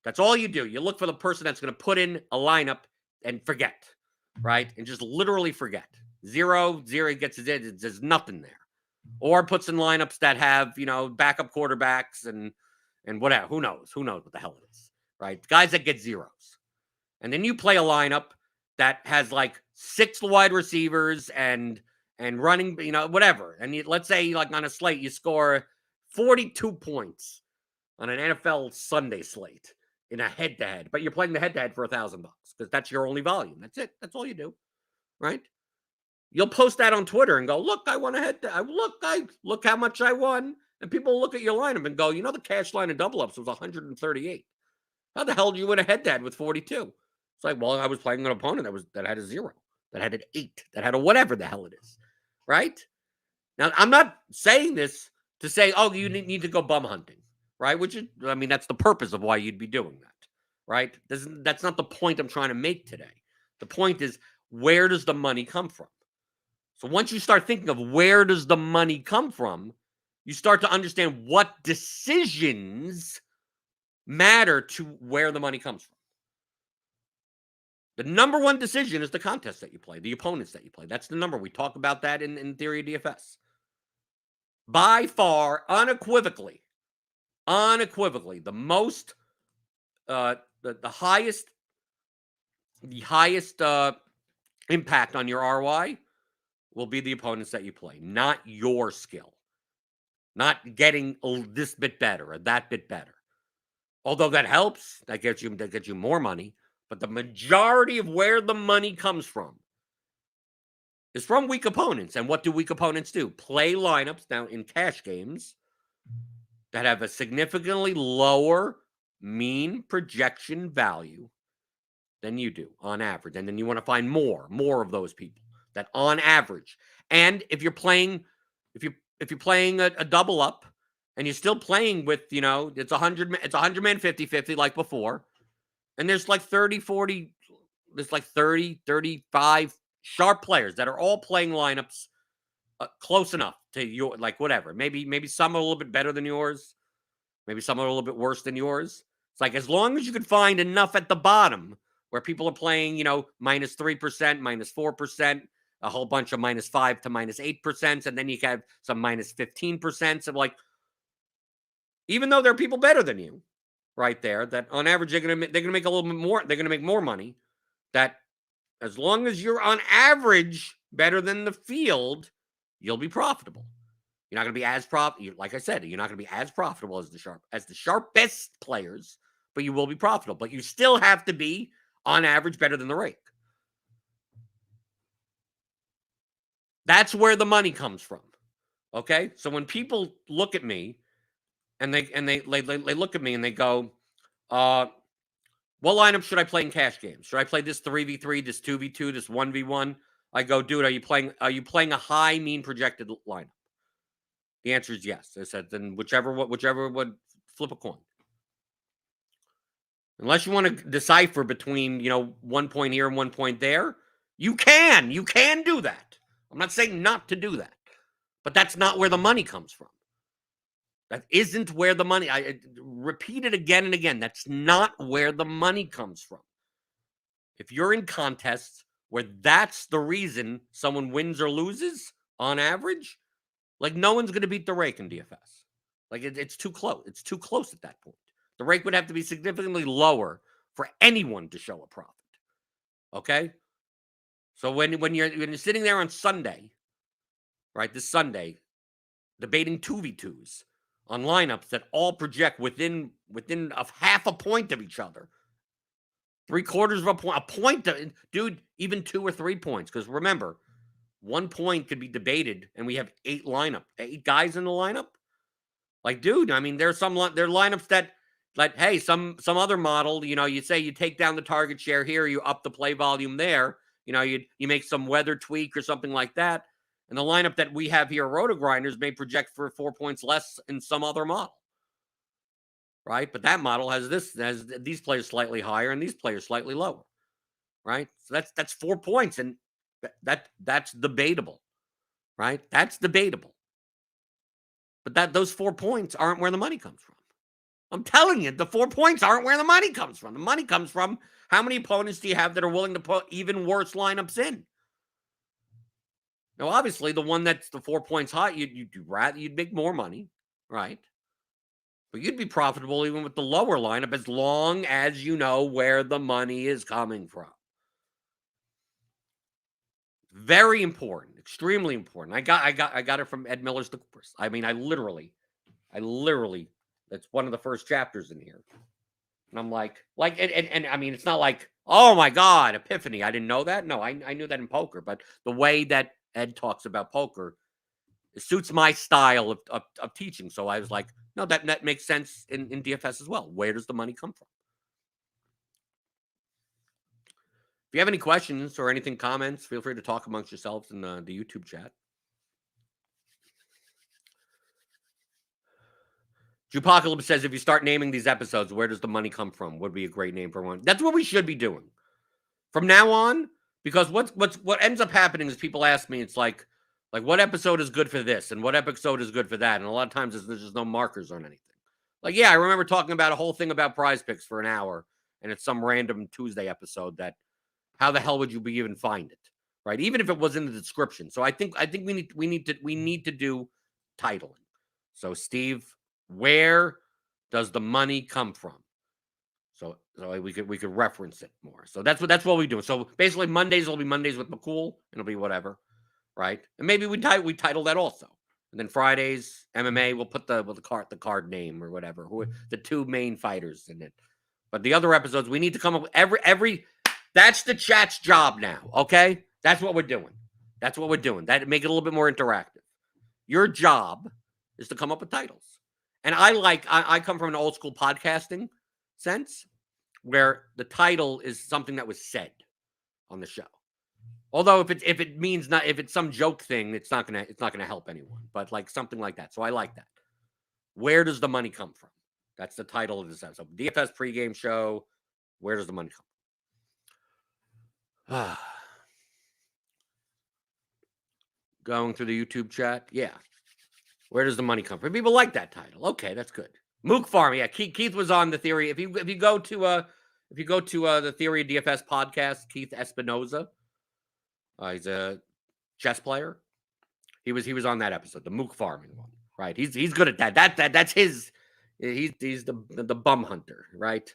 That's all you do. You look for the person that's going to put in a lineup and forget, right? And just literally forget. 0 gets it in. There's nothing there. Or puts in lineups that have, backup quarterbacks and whatever. Who knows? Who knows what the hell it is, right? Guys that get zeros. And then you play a lineup that has like 6 wide receivers and running, whatever. And let's say like on a slate, you score 42 points on an NFL Sunday slate in a head-to-head, but you're playing the head-to-head for $1,000 because that's your only volume. That's it. That's all you do, right? You'll post that on Twitter and go, look, I won a head-to-head. Look how much I won. And people look at your lineup and go, the cash line of double-ups was 138. How the hell did you win a head-to-head with 42? It's like, well, I was playing an opponent that had a 0, that had an 8, that had a whatever the hell it is, right? Now, I'm not saying this to say, oh, you need to go bum hunting, right? That's the purpose of why you'd be doing that, right? That's not the point I'm trying to make today. The point is, where does the money come from? So once you start thinking of where does the money come from, you start to understand what decisions matter to where the money comes from. The number one decision is the contest that you play, the opponents that you play. That's the number. We talk about that in Theory of DFS. By far, unequivocally, the most, the highest impact on your ROI will be the opponents that you play, not your skill, not getting this bit better or that bit better. Although that helps, that gets you more money, but the majority of where the money comes from is from weak opponents. And what do weak opponents do? Play lineups now in cash games that have a significantly lower mean projection value than you do on average. And then you want to find more of those people that on average. And if you're playing a double up and you're still playing with, it's 100 man 50-50 like before. And there's like 30, 35 sharp players that are all playing lineups close enough to your, like whatever. Maybe some are a little bit better than yours. Maybe some are a little bit worse than yours. It's like as long as you can find enough at the bottom where people are playing, -3%, -4%, a whole bunch of -5 to -8%, and then you have some -15%. So like, even though there are people better than you right there, that on average they're gonna make a little bit more. They're gonna make more money. That as long as you're on average better than the field, you'll be profitable. You're not going to be as like I said, you're not going to be as profitable as the sharpest players, but you will be profitable. But you still have to be on average better than the rake. That's where the money comes from. Okay, so when people look at me and they look at me and they go, what lineup should I play in cash games? Should I play this 3v3, this 2v2, this 1v1? I go, dude, are you playing a high mean projected lineup? The answer is yes. I said, then whichever would flip a coin. Unless you want to decipher between, 1 point here and 1 point there, you can do that. I'm not saying not to do that, but that's not where the money comes from. That isn't where the money, I repeat it again and again. That's not where the money comes from. If you're in contests where that's the reason someone wins or loses on average, like no one's going to beat the rake in DFS. Like it's too close. It's too close at that point. The rake would have to be significantly lower for anyone to show a profit. Okay? So when you're sitting there on Sunday, right, this Sunday, debating 2v2s on lineups that all project within of half a point of each other, 3/4 of a point, dude, even 2 or 3 points. Because remember, 1 point could be debated, and we have 8 guys in the lineup. Like, dude, I mean, there are lineups that, like, hey, some other model, you say you take down the target share here, you up the play volume there, you make some weather tweak or something like that, and the lineup that we have here, RotoGrinders, may project for 4 points less in some other model, right? But that model has these players slightly higher and these players slightly lower, right? So that's 4 points, and that's debatable, right? That's debatable. But those 4 points aren't where the money comes from. I'm telling you, the 4 points aren't where the money comes from. The money comes from how many opponents do you have that are willing to put even worse lineups in. Now, obviously, the one that's the 4 points high, you'd make more money, right? But you'd be profitable even with the lower lineup as long as you know where the money is coming from. Very important, extremely important. I got it from Ed Miller's The Course. I mean, I literally, that's one of the first chapters in here. And I'm like, and I mean, it's not like, oh my God, epiphany. I didn't know that. No, I knew that in poker, but the way that Ed talks about poker, it suits my style of teaching. So I was like, no, that makes sense in DFS as well. Where does the money come from? If you have any questions or anything, comments, feel free to talk amongst yourselves in the YouTube chat. Jupocalypse says, if you start naming these episodes, where does the money come from? Would be a great name for one. That's what we should be doing from now on. Because what ends up happening is people ask me, it's like what episode is good for this and what episode is good for that, and a lot of times there's just no markers on anything. Like, yeah, I remember talking about a whole thing about Prize Picks for an hour, and it's some random Tuesday episode that. How the hell would you even find it, right? Even if it was in the description. So I think we need to do titling. So Steve, where does the money come from? So we could reference it more. So that's what we do. So basically Mondays will be Mondays with McCool, and it'll be whatever, right? And maybe we title that also. And then Fridays MMA, we'll put the card name or whatever. Who the 2 main fighters in it. But the other episodes, we need to come up with every. That's the chat's job now, okay? That's what we're doing. That make it a little bit more interactive. Your job is to come up with titles. And I come from an old school podcasting sense where the title is something that was said on the show. Although if it's some joke thing, it's not gonna help anyone. But like something like that. So I like that. Where does the money come from? That's the title of this episode. DFS pregame show. Where does the money come from? Going through the YouTube chat, yeah. Where does the money come from? People like that title. Okay, that's good. Mook Farm, yeah. Keith was on the theory. If you go to the Theory of DFS podcast, Keith Espinoza, he's a chess player. He was on that episode, the mook farming one, right? He's good at that. That's his. He's the bum hunter, right?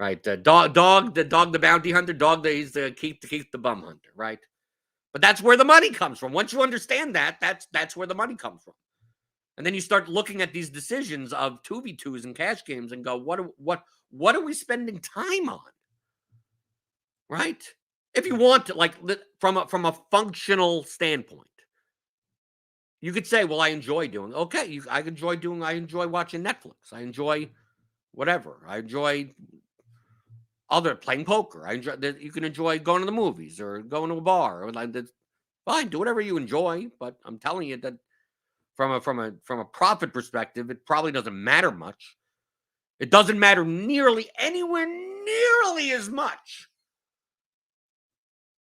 Right. The dog, the bounty hunter. He's the keep the bum hunter, right? But that's where the money comes from. Once you understand that, that's where the money comes from. And then you start looking at these decisions of 2v2s and cash games and go, what are we spending time on? Right? If you want to, like, from a functional standpoint, you could say, well, I enjoy doing, okay, I enjoy watching Netflix. I enjoy whatever. I enjoy playing poker. You can enjoy going to the movies or going to a bar. Or like, fine, do whatever you enjoy. But I'm telling you that from a profit perspective, it probably doesn't matter much. It doesn't matter nearly as much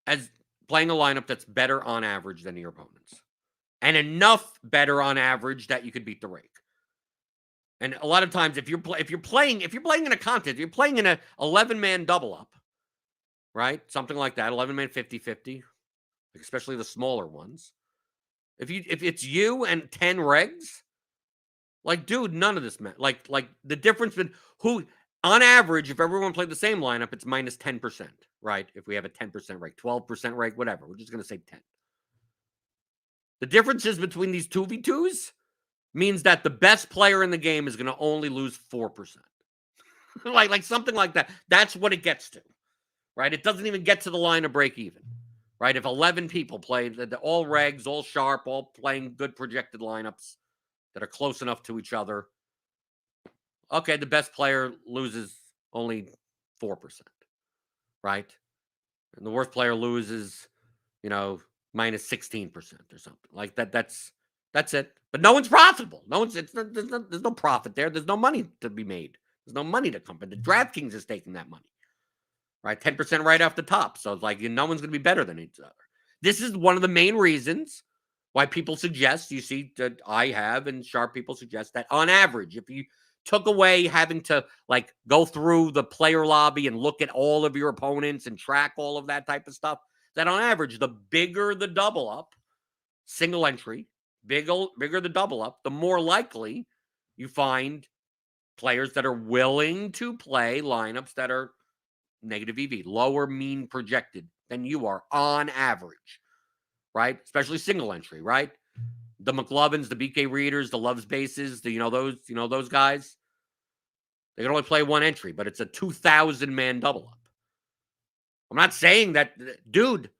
as playing a lineup that's better on average than your opponents, and enough better on average that you could beat the rake. And a lot of times, if you're playing in a contest, you're playing in a 11-man double up, right? Something like that, 11-man 50-50, especially the smaller ones. If it's you and 10 regs, like, dude, none of this man. Like the difference between who, on average, if everyone played the same lineup, it's minus 10%, right? If we have a 10% reg, 12% reg, whatever, we're just gonna say 10. The differences between these 2v2s means that the best player in the game is going to only lose 4%. like something like that. That's what it gets to, right? It doesn't even get to the line of break even, right? If 11 people play, all regs, all sharp, all playing good projected lineups that are close enough to each other, okay, the best player loses only 4%, right? And the worst player loses, minus 16% or something like that. That's it. But no one's profitable. There's no profit there. There's no money to be made. There's no money to come. But the DraftKings is taking that money, right? 10% right off the top. So it's like no one's going to be better than each other. This is one of the main reasons why people suggest, you see that I have and sharp people suggest that on average, if you took away having to like go through the player lobby and look at all of your opponents and track all of that type of stuff, that on average, the bigger the double up, single entry, bigger the double up, the more likely you find players that are willing to play lineups that are negative EV, lower mean projected than you are on average, right? Especially single entry, right? The McLovins, the BK Readers, the Loves Bases, those guys, they can only play one entry, but it's a 2,000-man double up. I'm not saying that, dude.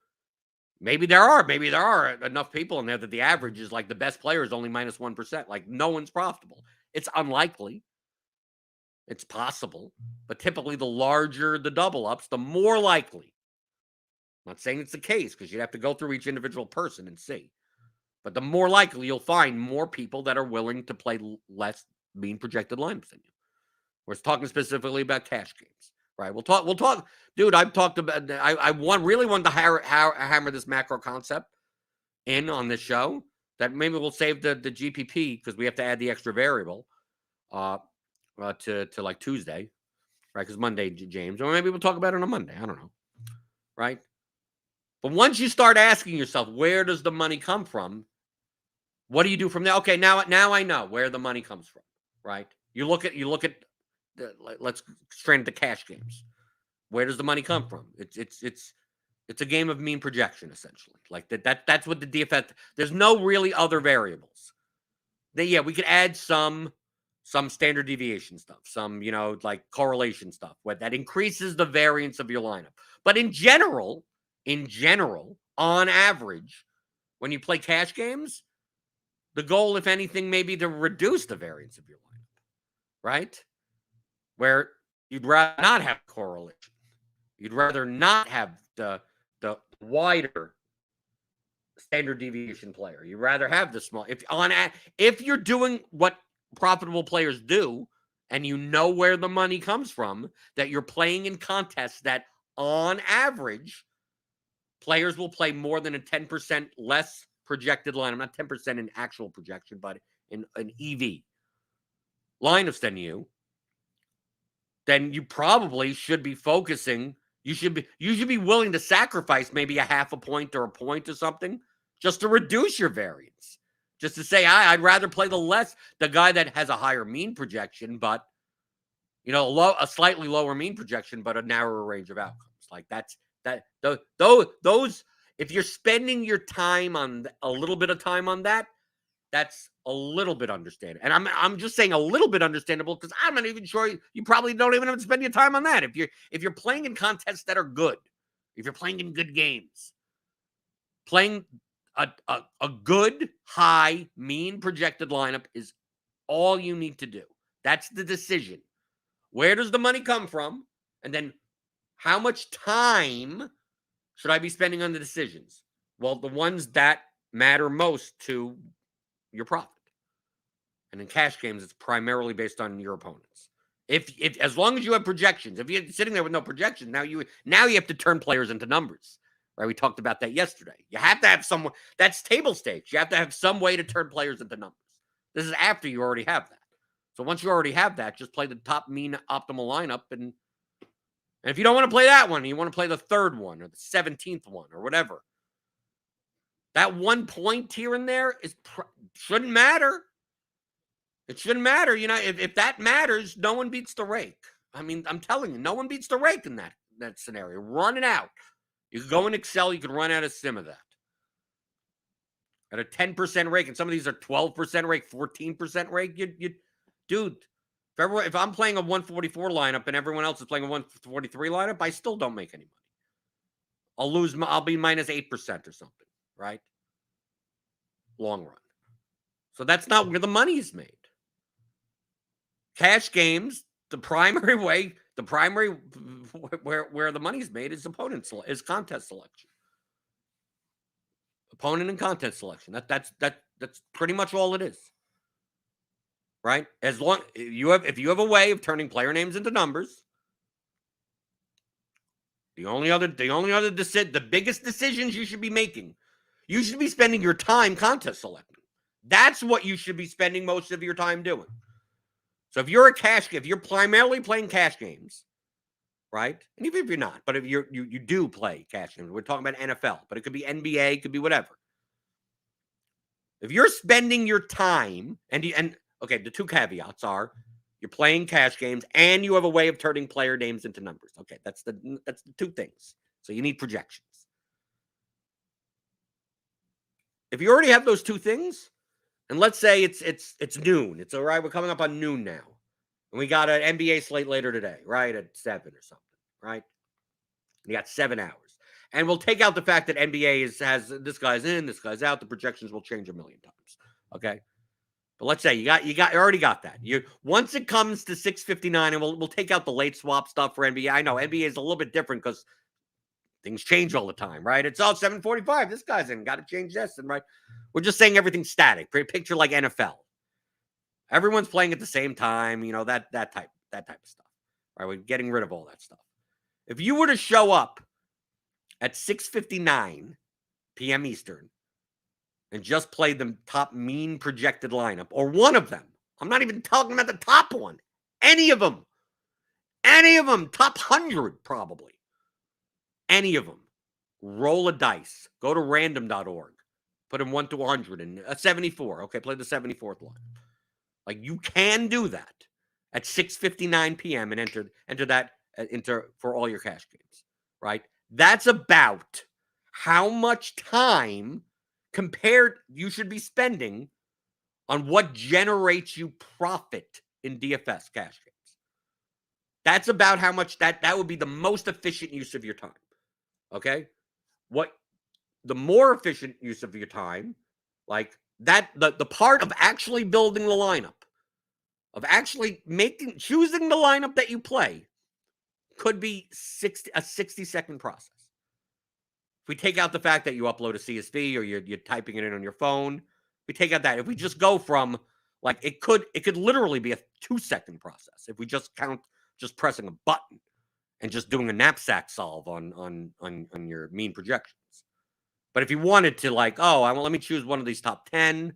Maybe there are enough people in there that the average is like the best player is only minus 1%. Like no one's profitable. It's unlikely. It's possible. But typically the larger the double ups, the more likely. I'm not saying it's the case because you'd have to go through each individual person and see. But the more likely you'll find more people that are willing to play less mean projected lineups than you. We're talking specifically about cash games. Right. We'll talk. Dude, I've talked about, I really wanted to hammer this macro concept in on this show that maybe we'll save the GPP because we have to add the extra variable to like Tuesday, right? Because Monday, James, or maybe we'll talk about it on Monday. I don't know. Right. But once you start asking yourself, where does the money come from? What do you do from there? Okay, now I know where the money comes from. Right. You look at let's strain the cash games. Where does the money come from? It's a game of mean projection, essentially. Like that's what the DFS. There's no really other variables. We could add some standard deviation stuff, some like correlation stuff, that increases the variance of your lineup. But in general, on average, when you play cash games, the goal, if anything, may be to reduce the variance of your lineup, right? Where you'd rather not have correlation. You'd rather not have the wider standard deviation player. You'd rather have the small. If you're doing what profitable players do, and you know where the money comes from, that you're playing in contests that on average players will play more than a 10% less projected line. I'm not 10% in actual projection, but in an EV lineups than you. Then you probably should be focusing. You should be willing to sacrifice maybe a half a point or a point or something just to reduce your variance. Just to say, I'd rather play the guy that has a higher mean projection, but, a slightly lower mean projection, but a narrower range of outcomes. Like those, if you're spending your time on a little bit of time on that, that's a little bit understandable. And I'm just saying a little bit understandable because I'm not even sure you probably don't even have to spend your time on that. If you're playing in contests that are good, if you're playing in good games, playing a good high mean projected lineup is all you need to do. That's the decision. Where does the money come from? And then how much time should I be spending on the decisions? Well, the ones that matter most to your profit. And in cash games, it's primarily based on your opponents. If as long as you have projections, if you're sitting there with no projections, now you have to turn players into numbers. Right? We talked about that yesterday. You have to have someone that's table stakes. You have to have some way to turn players into numbers. This is after you already have that. So once you already have that, just play the top mean optimal lineup. And if you don't want to play that one, you want to play the third one or the 17th one or whatever. That 1 point here and there shouldn't matter. It shouldn't matter. If that matters, no one beats the rake. I mean, I'm telling you, no one beats the rake in that scenario. Run it out. You can go in Excel, you can run out a sim of that. At a 10% rake, and some of these are 12% rake, 14% rake, dude, if I'm playing a 144 lineup and everyone else is playing a 143 lineup, I still don't make any money. I'll be minus 8% or something, right? Long run. So that's not where the money is made. Cash games, the primary where the money's made is contest selection. Opponent and contest selection. That's pretty much all it is. Right? As long if you have a way of turning player names into numbers, the biggest decisions you should be making, you should be spending your time contest selecting. That's what you should be spending most of your time doing. So if you're if you're primarily playing cash games, right? And even if you're not, but if you do play cash games, we're talking about NFL, but it could be NBA, it could be whatever. If you're spending your time okay, the two caveats are you're playing cash games and you have a way of turning player names into numbers. Okay, that's the two things. So you need projections. If you already have those two things, and let's say it's noon. It's all right. We're coming up on noon now. And we got an NBA slate later today, right? At 7 or something, right? You got 7 hours. And we'll take out the fact that NBA has this guy's in, this guy's out. The projections will change a million times. Okay. But let's say you already got that. Once it comes to 6:59, and we'll take out the late swap stuff for NBA. I know NBA is a little bit different because things change all the time, right? It's all 7:45. This guy's in. Got to change this, and right. We're just saying everything's static. Picture like NFL. Everyone's playing at the same time. That type of stuff. Right? We're getting rid of all that stuff. If you were to show up at 6:59 p.m. Eastern and just play the top mean projected lineup, or one of them. I'm not even talking about the top one. Any of them, top 100 probably. Any of them. Roll a dice. Go to random.org. Put in 1 to 100 and a 74. Okay, play the 74th line. Like you can do that at 6:59 p.m. and enter that for all your cash games, right? That's about how much time you should be spending on what generates you profit in DFS cash games. That's about how much that would be the most efficient use of your time. Okay? The more efficient use of your time, like that, the part of actually building the lineup, of actually choosing the lineup that you play, could be a 60-second process. If we take out the fact that you upload a CSV or you're typing it in on your phone, we take out that. If we just go from like it could literally be a 2-second process if we just count just pressing a button and just doing a knapsack solve on your mean projections. But if you wanted to let me choose one of these top 10,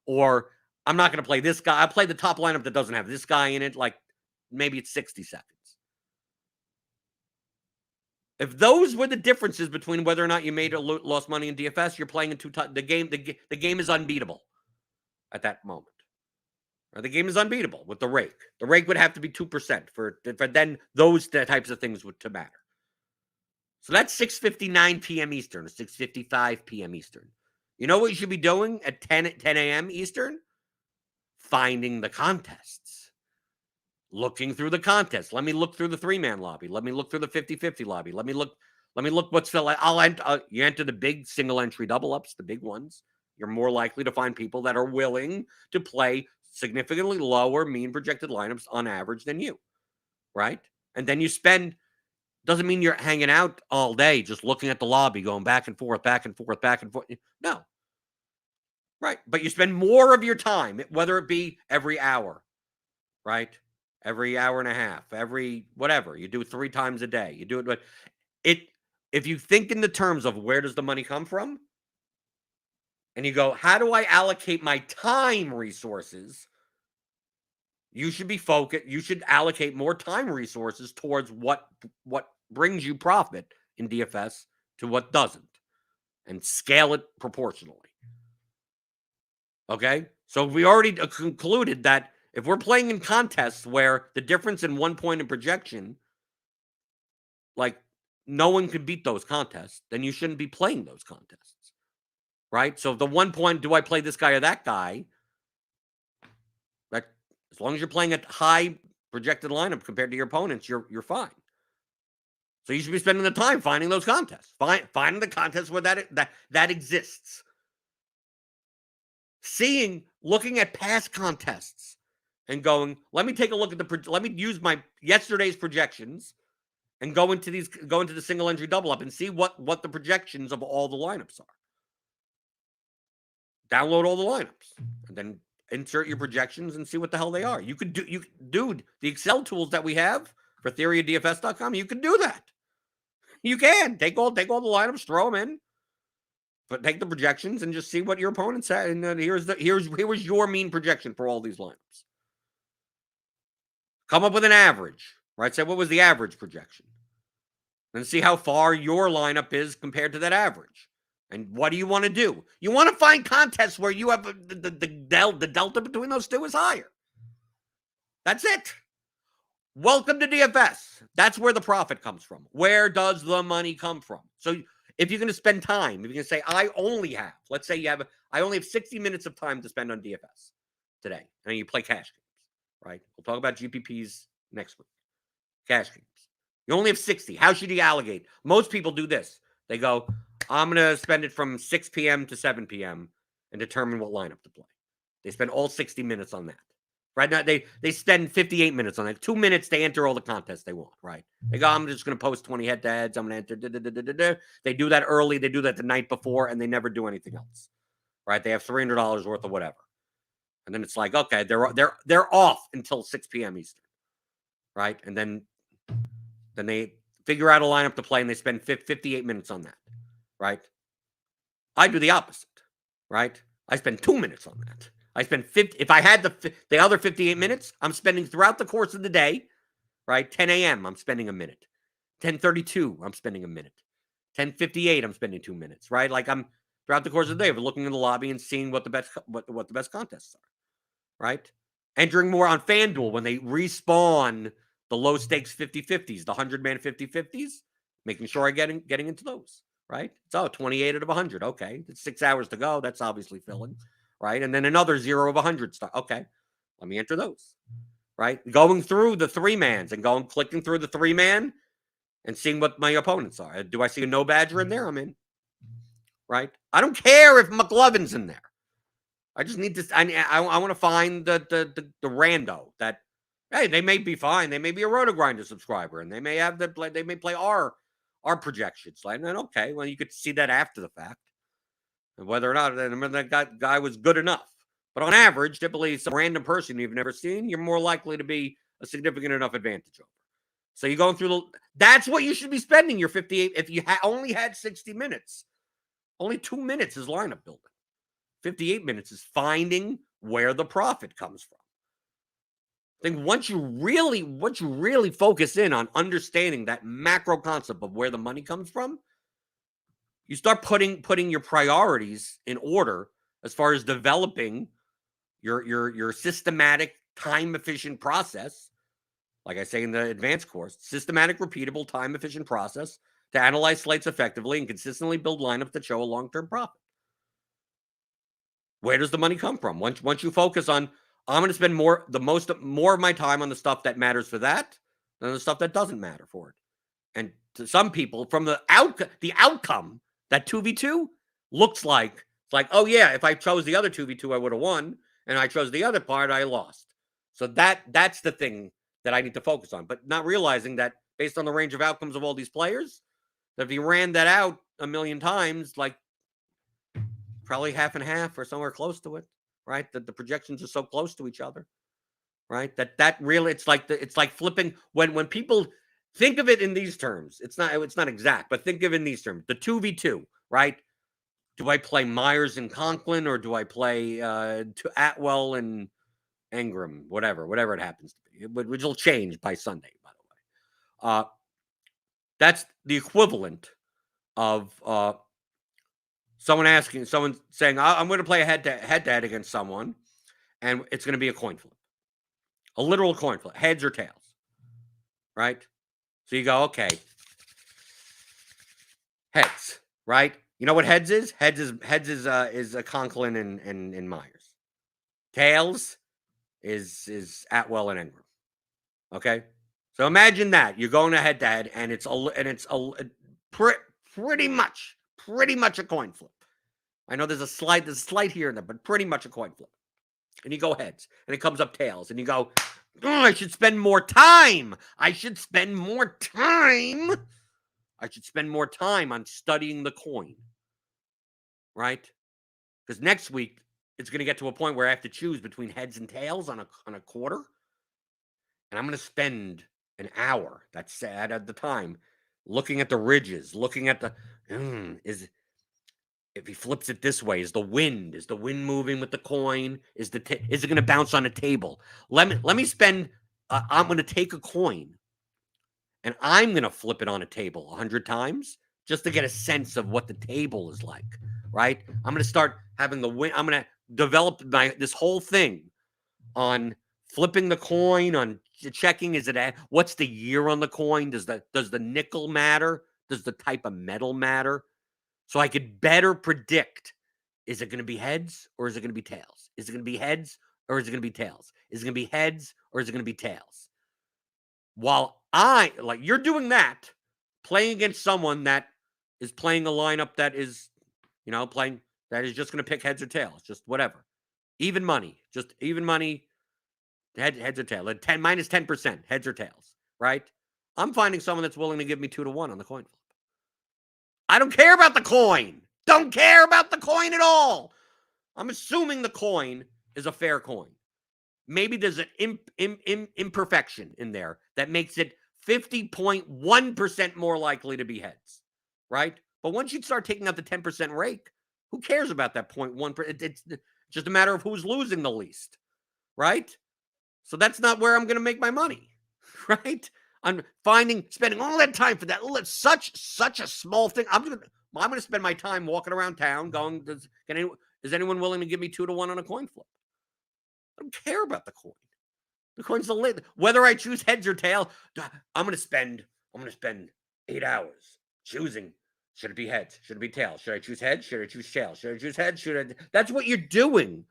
or I'm not going to play this guy. I play the top lineup that doesn't have this guy in it. Like maybe it's 60 seconds. If those were the differences between whether or not you made or lost money in DFS, you're playing into the game. The game is unbeatable at that moment. Or the game is unbeatable with the rake. The rake would have to be 2% for then those types of things would to matter. So that's 6:59 p.m. Eastern, or 6:55 p.m. Eastern. You know what you should be doing at 10 a.m. Eastern? Finding the contests. Looking through the contests. Let me look through the 3-man lobby. Let me look through the 50-50 lobby. Let me look what's you enter the big single entry double ups, the big ones. You're more likely to find people that are willing to play significantly lower mean projected lineups on average than you, right? And then you spend, doesn't mean you're hanging out all day just looking at the lobby, going back and forth, back and forth, back and forth. No. Right. But you spend more of your time, whether it be every hour, right? Every hour and a half, every whatever. You do it 3 times a day. You do it, but if you think in the terms of where does the money come from, and you go, how do I allocate my time resources? You should be focused. You should allocate more time resources towards what brings you profit in DFS to what doesn't, and scale it proportionally. Okay? So we already concluded that if we're playing in contests where the difference in 1 point in projection, like no one could beat those contests, then you shouldn't be playing those contests. Right? So the 1 point, do I play this guy or that guy? That, as long as you're playing a high projected lineup compared to your opponents, you're fine. So you should be spending the time finding those contests. Finding the contests where that exists. Looking at past contests and going, let me take a look at let me use my yesterday's projections and go into the single entry double up and see what the projections of all the lineups are. Download all the lineups and then insert your projections and see what the hell they are. Dude, the Excel tools that we have for theoryofdfs.com, you can do that. You can take all the lineups, throw them in, but take the projections and just see what your opponent said. And here was your mean projection for all these lineups. Come up with an average, right? Say what was the average projection, and see how far your lineup is compared to that average. And what do you want to do? You want to find contests where you have the delta between those two is higher. That's it. Welcome to DFS. That's where the profit comes from. Where does the money come from? So if you're going to spend time, if you're going to say, I only have 60 minutes of time to spend on DFS today, and you play cash games, right? We'll talk about GPPs next week. Cash games. You only have 60. How should you allocate? Most people do this. They go, I'm going to spend it from 6 p.m. to 7 p.m. and determine what lineup to play. They spend all 60 minutes on that. Right now, they spend 58 minutes on it. 2 minutes, they enter all the contests they want, right? They go, I'm just going to post 20 head-to-heads. I'm going to enter. They do that early. They do that the night before, and they never do anything else, right? They have $300 worth of whatever. And then it's like, okay, they're off until 6 p.m. Eastern, right? And then they figure out a lineup to play, and they spend 58 minutes on that, right? I do the opposite, right? I spend 2 minutes on that. I spend 50. If I had the other 58 minutes, I'm spending throughout the course of the day, right? 10 a.m. I'm spending a minute. 10:32, I'm spending a minute. 10:58, I'm spending 2 minutes, right? Like I'm throughout the course of the day, we're looking in the lobby and seeing what the best contests are, right? Entering more on FanDuel when they respawn the low stakes 50-50s, the 100-man 50-50s, making sure I getting into those, right? So 28 out of 100. Okay, it's 6 hours to go. That's obviously filling. Right? And then another 0 of 100 stuff. Okay, let me enter those. Right? Going through the 3-mans and clicking through the 3-man and seeing what my opponents are. Do I see a no badger in there? I'm in. Right? I don't care if McLovin's in there. I just need to. I want to find the rando that, hey, they may be fine. They may be a RotoGrinder subscriber, and they may play our projections. Like, then okay, well, you could see that after the fact. Whether or not that guy was good enough. But on average, typically some random person you've never seen, you're more likely to be a significant enough advantage over. So you're going through that's what you should be spending your 58. If you only had 60 minutes, only 2 minutes is lineup building. 58 minutes is finding where the profit comes from. I think once you really focus in on understanding that macro concept of where the money comes from, you start putting your priorities in order as far as developing your systematic, time-efficient process. Like I say in the advanced course, systematic, repeatable, time-efficient process to analyze slates effectively and consistently build lineups that show a long-term profit. Where does the money come from? Once you focus on, I'm going to spend more of my time on the stuff that matters for that than the stuff that doesn't matter for it. And to some people, from the outcome, that 2v2 looks like, it's like, oh yeah, if I chose the other 2v2, I would have won, and I chose the other part, I lost. So that's the thing that I need to focus on, but not realizing that based on the range of outcomes of all these players, that if you ran that out a million times, like probably half and half or somewhere close to it, right? That the projections are so close to each other, right? That really, it's like flipping when people think of it in these terms. It's not exact, but think of it in these terms. The 2v2, right? Do I play Myers and Conklin, or do I play Atwell and Ingram, whatever it happens to be, which will change by Sunday, by the way. That's the equivalent of someone saying, I'm going to play a head-to-head against someone, and it's going to be a coin flip, a literal coin flip, heads or tails, right? So you go, okay, heads, right? You know what heads is? Heads is a Conklin and Myers. Tails is Atwell and Ingram. Okay, so imagine that you're going head to head, and it's pretty much a coin flip. I know there's a slight here and there, but pretty much a coin flip. And you go heads, and it comes up tails, and you go, oh, I should spend more time. I should spend more time on studying the coin, right? Because next week it's going to get to a point where I have to choose between heads and tails on a quarter, and I'm going to spend an hour. That's sad at the time, looking at the ridges, looking at the if he flips it this way, is the wind moving with the coin? Is it going to bounce on a table? Let me spend. I'm going to take a coin, and I'm going to flip it on a table 100 times just to get a sense of what the table is like. Right? I'm going to start having the wind. I'm going to develop this whole thing on flipping the coin, on checking what's the year on the coin? Does the nickel matter? Does the type of metal matter? So I could better predict, is it going to be heads or is it going to be tails? Is it going to be heads or is it going to be tails? Is it going to be heads or is it going to be tails? While you're doing that, playing against someone that is playing a lineup that is, that is just going to pick heads or tails, just whatever. Even money, heads or tails, minus 10%, heads or tails, right? I'm finding someone that's willing to give me 2-1 on the coin flip. I don't care about the coin. Don't care about the coin at all. I'm assuming the coin is a fair coin. Maybe there's an imperfection in there that makes it 50.1% more likely to be heads, right? But once you start taking out the 10% rake, who cares about that 0.1%? It's just a matter of who's losing the least, right? So that's not where I'm going to make my money, right? I'm spending all that time for that such a small thing. I'm going to spend my time walking around town going, is anyone willing to give me 2-1 on a coin flip? I don't care about the coin. The coin's the lid. Whether I choose heads or tail, I'm going to spend 8 hours choosing. Should it be heads? Should it be tails? Should I choose heads? Should I choose tails? Should I choose heads? That's what you're doing.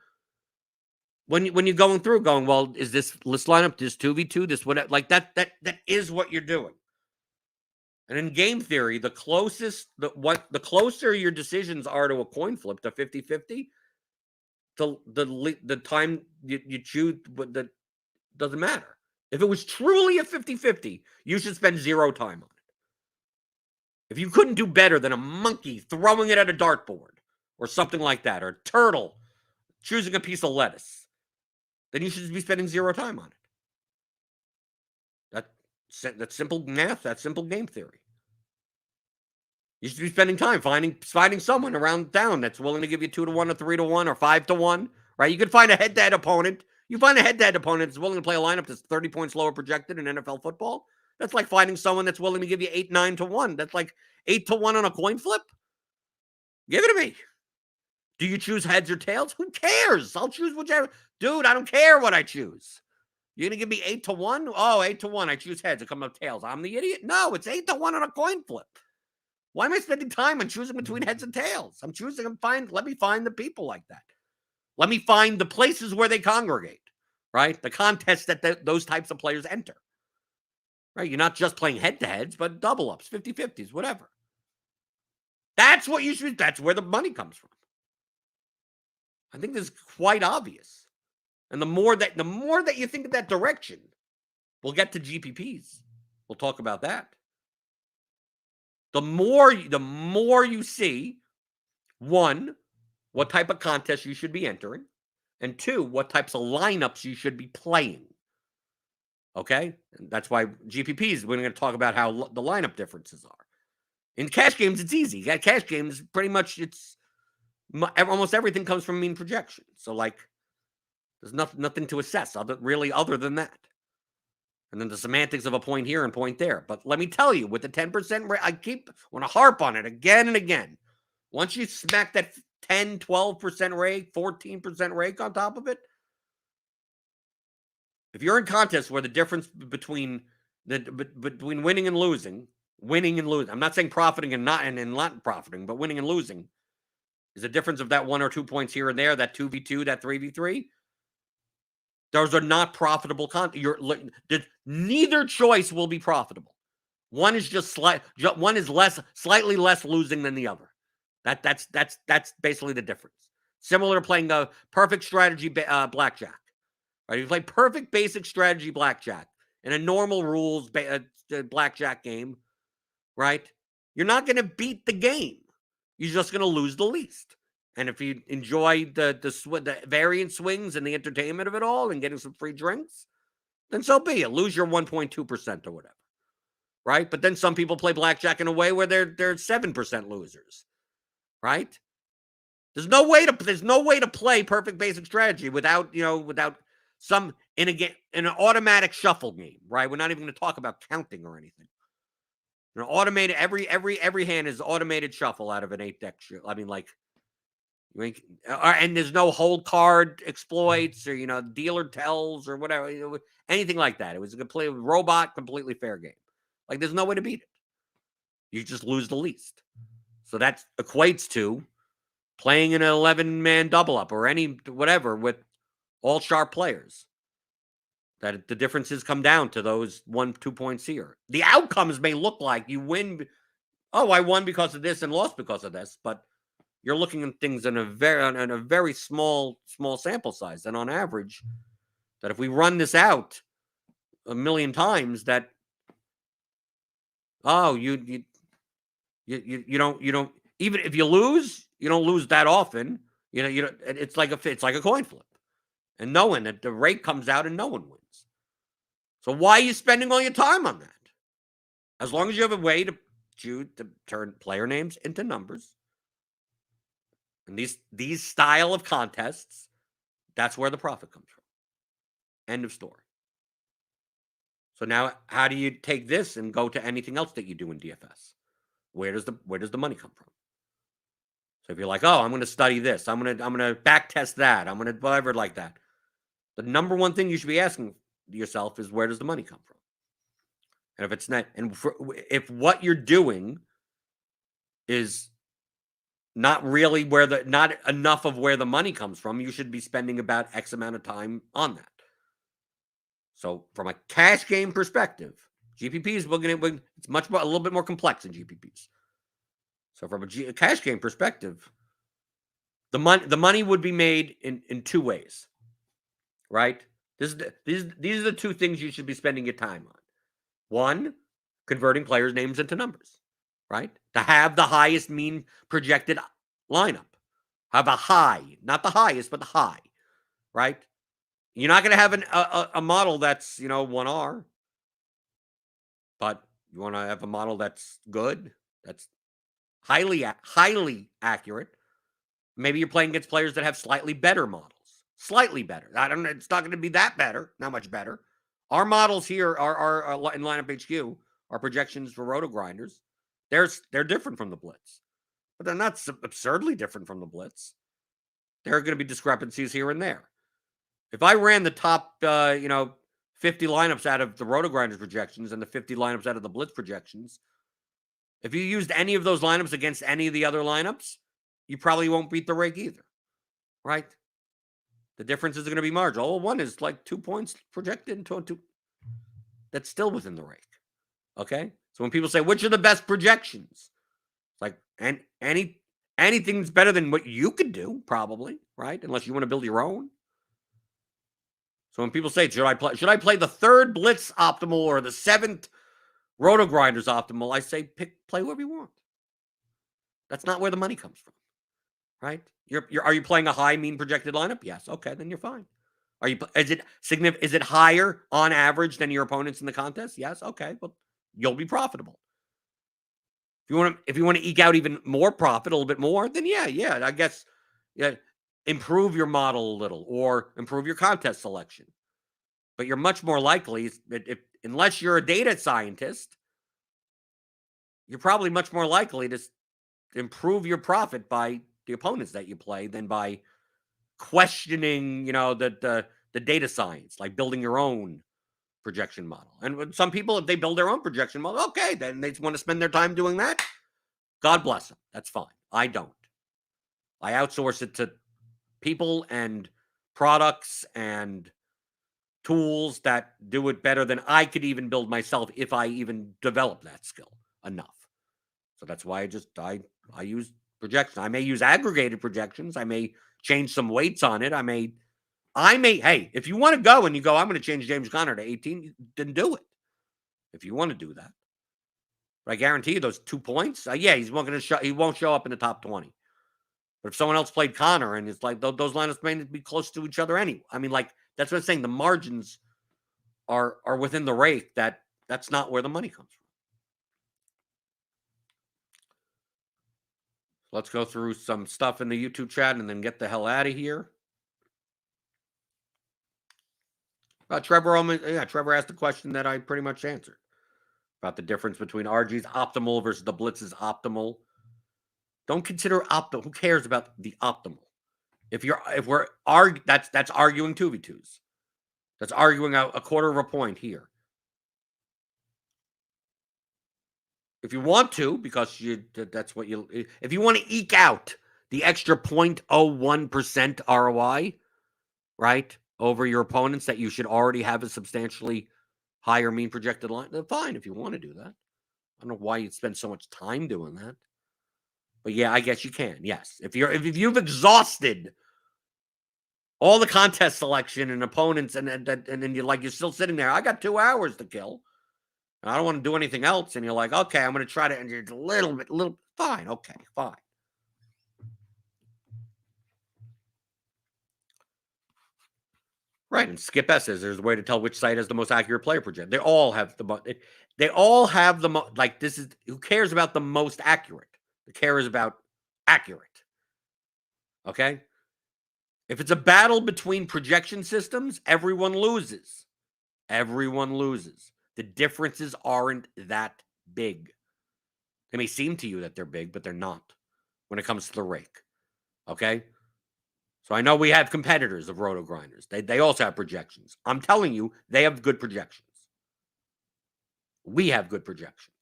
When you're going through, well, is this lineup, this 2v2, this whatever, like that is what you're doing. And in game theory, the closer your decisions are to a coin flip, to 50-50, the time you choose, but that doesn't matter. If it was truly a 50-50, you should spend 0 time on it. If you couldn't do better than a monkey throwing it at a dartboard or something like that, or a turtle choosing a piece of lettuce, then you should be spending 0 time on it. That's simple math. That's simple game theory. You should be spending time finding someone around town that's willing to give you 2-1 or 3-1 or 5-1, right? You could find a head-to-head opponent. You find a head-to-head opponent that's willing to play a lineup that's 30 points lower projected in NFL football. That's like finding someone that's willing to give you 8, 9 to 1. That's like 8 to 1 on a coin flip. Give it to me. Do you choose heads or tails? Who cares? I'll choose whichever. Dude, I don't care what I choose. You're going to give me 8 to 1? Oh, 8 to 1. I choose heads. It comes up tails. I'm the idiot? No, it's 8 to 1 on a coin flip. Why am I spending time on choosing between heads and tails? I'm choosing and let me find the people like that. Let me find the places where they congregate, right? The contests that those types of players enter, right? You're not just playing head-to-heads, but double-ups, 50-50s, whatever. That's what you should, that's where the money comes from. I think this is quite obvious. And the more that you think of that direction, we'll get to GPPs. We'll talk about that. The more you see, one, what type of contest you should be entering, and two, what types of lineups you should be playing. Okay? And that's why GPPs, we're going to talk about how the lineup differences are. In cash games, it's easy. Cash games, pretty much, almost everything comes from mean projection. So, there's nothing to assess other than that. And then the semantics of a point here and point there. But let me tell you, with the 10% rate, I want to harp on it again and again. Once you smack that 10, 12% rake, 14% rake on top of it, if you're in contests where the difference between winning and losing, I'm not saying profiting and not profiting, but winning and losing is a difference of that 1 or 2 points here and there, that 2v2, that 3v3. Those are not profitable neither choice will be profitable. One is slightly less losing than the other. That's basically the difference. Similar to playing a perfect strategy blackjack. Right? If you play perfect basic strategy blackjack in a normal rules blackjack game, right? You're not going to beat the game. You're just going to lose the least. And if you enjoy the variant swings and the entertainment of it all and getting some free drinks, then so be it. Lose your 1.2% or whatever, right? But then some people play blackjack in a way where they're 7% losers, right? There's no way to play perfect basic strategy without some in an automatic shuffle game, right? We're not even going to talk about counting or anything. Automated every hand is automated shuffle out of an 8-deck. I mean, and there's no hold card exploits or dealer tells or whatever, anything like that. It was a complete robot, completely fair game. There's no way to beat it. You just lose the least. So that equates to playing an 11-man double up or whatever with all sharp players. That the differences come down to those 1-2 points here. The outcomes may look like you win. Oh, I won because of this and lost because of this, but you're looking at things in a very small sample size. And on average, that if we run this out a million times, that you don't even if you lose, you don't lose that often. It's like a coin flip, and knowing that the rate comes out and no one wins. So why are you spending all your time on that? As long as you have a way to turn player names into numbers. And these style of contests, that's where the profit comes from. End of story. So now, how do you take this and go to anything else that you do in DFS? Where does the money come from? So if you're like, oh, I'm going to study this, I'm going to back test that, I'm going to whatever like that. The number one thing you should be asking yourself is, where does the money come from? And if it's not, if what you're doing is not enough of where the money comes from, you should be spending about X amount of time on that. So from a cash game perspective, GPPs, it's a little bit more complex in GPPs. So from a cash game perspective, the money would be made in two ways, right? These are the two things you should be spending your time on. One, converting players' names into numbers, right? To have the highest mean projected lineup. Have a high, not the highest, but the high, right? You're not going to have a model that's 1R, but you want to have a model that's good, that's highly accurate. Maybe you're playing against players that have slightly better models. Slightly better. I don't know. It's not going to be that better. Not much better. Our models here are in Lineup HQ. Our projections for RotoGrinders. They're different from the Blitz, but they're not absurdly different from the Blitz. There are going to be discrepancies here and there. If I ran the top, 50 lineups out of the RotoGrinders projections and the 50 lineups out of the Blitz projections, if you used any of those lineups against any of the other lineups, you probably won't beat the rake either, right? The differences are going to be marginal. Well, one is like 2 points projected into two. That's still within the rake. Okay? So when people say, which are the best projections? It's like, and anything's better than what you could do, probably, right? Unless you want to build your own. So when people say, should I play the third Blitz optimal or the seventh RotoGrinders optimal? I say, play whoever you want. That's not where the money comes from, right? Are you playing a high mean projected lineup? Yes. Okay, then you're fine. Is it higher on average than your opponents in the contest? Yes. Okay, well, you'll be profitable. If you want to eke out even more profit, a little bit more, then yeah, I guess, improve your model a little or improve your contest selection. But you're much more likely, unless you're a data scientist, you're probably much more likely to improve your profit by the opponents that you play than by questioning, the data science, like building your own projection model. And some people, if they build their own projection model, okay, then they want to spend their time doing that. God bless them. That's fine. I don't. I outsource it to people and products and tools that do it better than I could even build myself if I even develop that skill enough. So that's why I use projections. I may use aggregated projections. I may change some weights on it. I may, hey, if you want to go and you go, I'm going to change James Conner to 18, then do it. If you want to do that. But I guarantee you those 2 points, he won't show up in the top 20. But if someone else played Conner and it's like those lineups may be close to each other anyway. I mean, like, that's what I'm saying. The margins are within the rake. That's not where the money comes from. Let's go through some stuff in the YouTube chat and then get the hell out of here. Trevor asked a question that I pretty much answered about the difference between RG's optimal versus the Blitz's optimal. Don't consider optimal. Who cares about the optimal? That's arguing 2v2s. That's arguing a quarter of a point here. If you want to, because if you want to eke out the extra 0.01% ROI, right, over your opponents that you should already have a substantially higher mean projected line, then fine if you want to do that. I don't know why you'd spend so much time doing that. But yeah, I guess you can. Yes. If you've exhausted all the contest selection and opponents and then you're still sitting there, I got 2 hours to kill. And I don't want to do anything else. And you're like, okay, I'm going to try to, and you're a little, fine. Okay, fine. Right. And Skip S says there's a way to tell which site has the most accurate player projection. They all have like, this is, who cares about the most accurate? Who cares about accurate? Okay. If it's a battle between projection systems, everyone loses. Everyone loses. The differences aren't that big. They may seem to you that they're big, but they're not when it comes to the rake. Okay? So I know we have competitors of RotoGrinders. They also have projections. I'm telling you, they have good projections. We have good projections.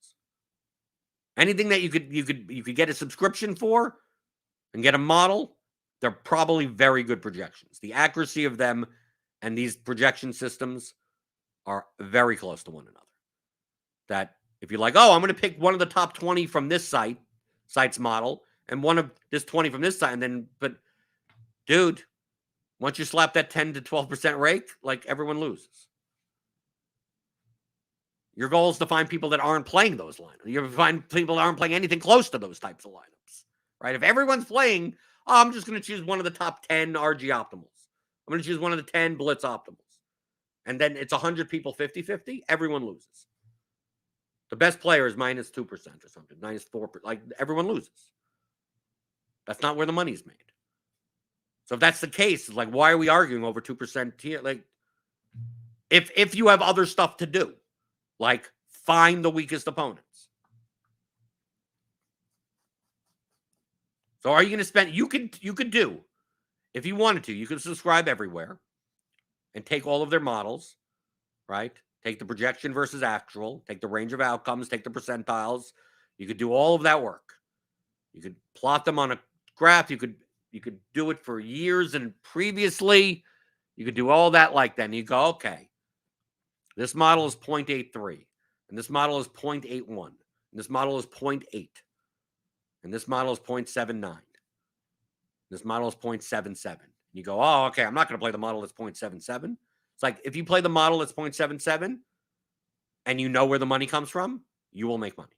Anything that you could get a subscription for and get a model, they're probably very good projections. The accuracy of them and these projection systems are very close to one another. That if you're like, oh, I'm going to pick one of the top 20 from this site's model, and one of this 20 from this site, but dude, once you slap that 10 to 12% rake, like, everyone loses. Your goal is to find people that aren't playing those lineups. You find people that aren't playing anything close to those types of lineups, right? If everyone's playing, I'm just going to choose one of the top 10 RG optimals. I'm going to choose one of the 10 Blitz optimals. And then it's 100 people, 50-50, everyone loses. The best player is -2% or something, -4%. Like, everyone loses. That's not where the money's made. So if that's the case, like, why are we arguing over 2% here? Like, if you have other stuff to do, like find the weakest opponents. So are you going to spend? You could do, if you wanted to, you could subscribe everywhere and take all of their models, right? Take the projection versus actual, take the range of outcomes, take the percentiles. You could do all of that work. You could plot them on a graph. You could do it for years and previously. You could do all that like that. And you go, okay, this model is 0.83, and this model is 0.81, and this model is 0.8, and this model is 0.79. This model is 0.77. You go, oh, okay, I'm not going to play the model that's 0.77. It's like, if you play the model that's 0.77 and you know where the money comes from, you will make money.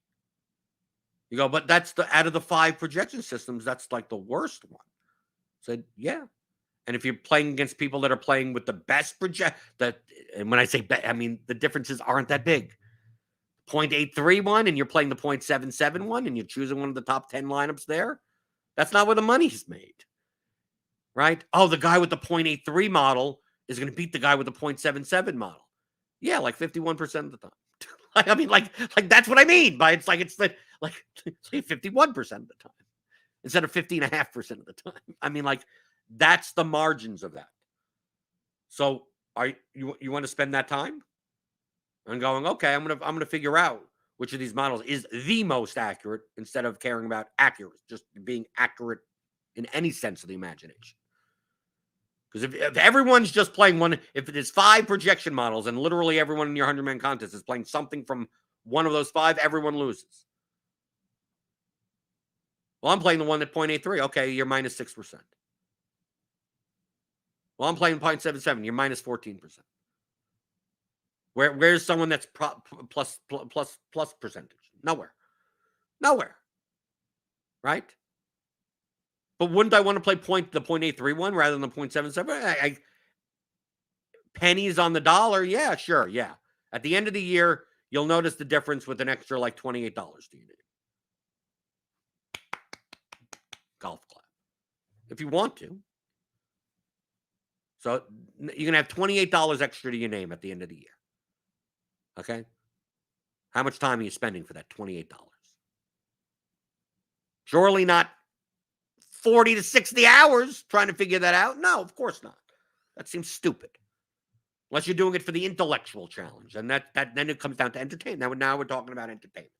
You go, but that's out of the 5 projection systems, that's like the worst one. So, yeah. And if you're playing against people that are playing with the best and when I say I mean, the differences aren't that big. 0.83 one, and you're playing the 0.77 one, and you're choosing one of the top 10 lineups there. That's not where the money's made, right? Oh, the guy with the 0.83 model is going to beat the guy with the 0.77 model. Yeah, like 51% of the time. I mean, like that's what I mean by it's 51% of the time instead of 50.5% of the time. I mean, like, that's the margins of that. So, you want to spend that time and going, okay, I'm gonna figure out which of these models is the most accurate instead of caring about accurate, just being accurate in any sense of the imagination. Because if everyone's just playing one, if there's 5 projection models and literally everyone in your 100-man contest is playing something from one of those 5, everyone loses. Well, I'm playing the one at 0.83. Okay, you're minus 6%. Well, I'm playing 0.77. You're minus 14%. Where's someone that's plus percentage? Nowhere. Right? But wouldn't I want to play the 0.83 one rather than the 0.77? Pennies on the dollar. Yeah, sure. Yeah. At the end of the year, you'll notice the difference with an extra like $28 to you. Golf clap. If you want to. So you're going to have $28 extra to your name at the end of the year. Okay? How much time are you spending for that $28? Surely not 40 to 60 hours trying to figure that out. No, of course not. That seems stupid. Unless you're doing it for the intellectual challenge. And then it comes down to entertainment. Now we're talking about entertainment.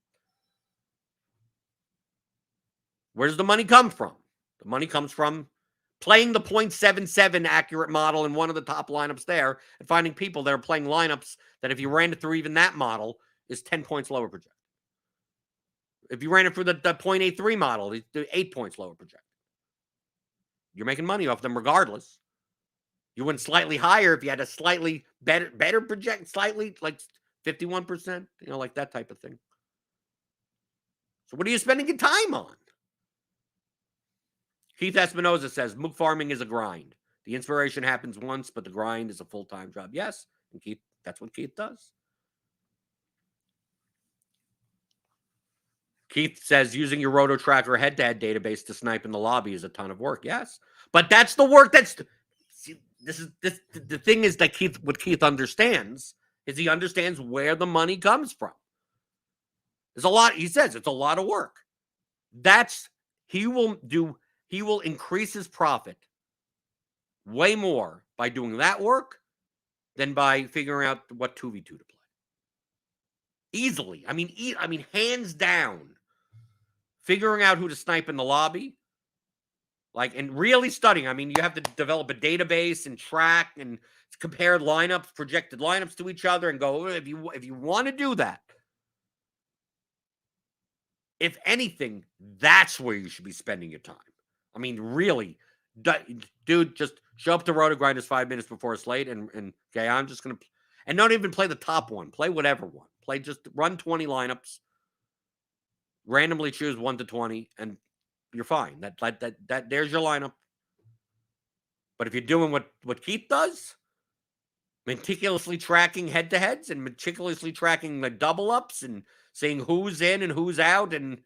Where does the money come from? The money comes from playing the 0.77 accurate model in one of the top lineups there and finding people that are playing lineups that if you ran it through even that model is 10 points lower projected. If you ran it through the 0.83 model, it's 8 points lower projected. You're making money off them regardless. You went slightly higher if you had a slightly better project, slightly like 51%, like that type of thing. So what are you spending your time on? Keith Espinoza says, Mook farming is a grind. The inspiration happens once, but the grind is a full-time job. Yes, and Keith, that's what Keith does. Keith says, using your Roto Tracker head-to-head database to snipe in the lobby is a ton of work. Yes, but that's the work the thing is that what Keith understands is he understands where the money comes from. There's a lot, he says, it's a lot of work. He will increase his profit way more by doing that work than by figuring out what 2v2 to play. Easily. I mean, hands down. Figuring out who to snipe in the lobby, and really studying. I mean, you have to develop a database and track and compare lineups, projected lineups to each other, and go, if you want to do that, if anything, that's where you should be spending your time. I mean, really, dude, just show up to RotoGrinders 5 minutes before a slate and okay, I'm just going to, and don't even play the top one. Play whatever one. Just run 20 lineups, randomly choose 1 to 20, and you're fine. That there's your lineup. But if you're doing what Keith does, meticulously tracking head-to-heads and meticulously tracking the double-ups and seeing who's in and who's out, and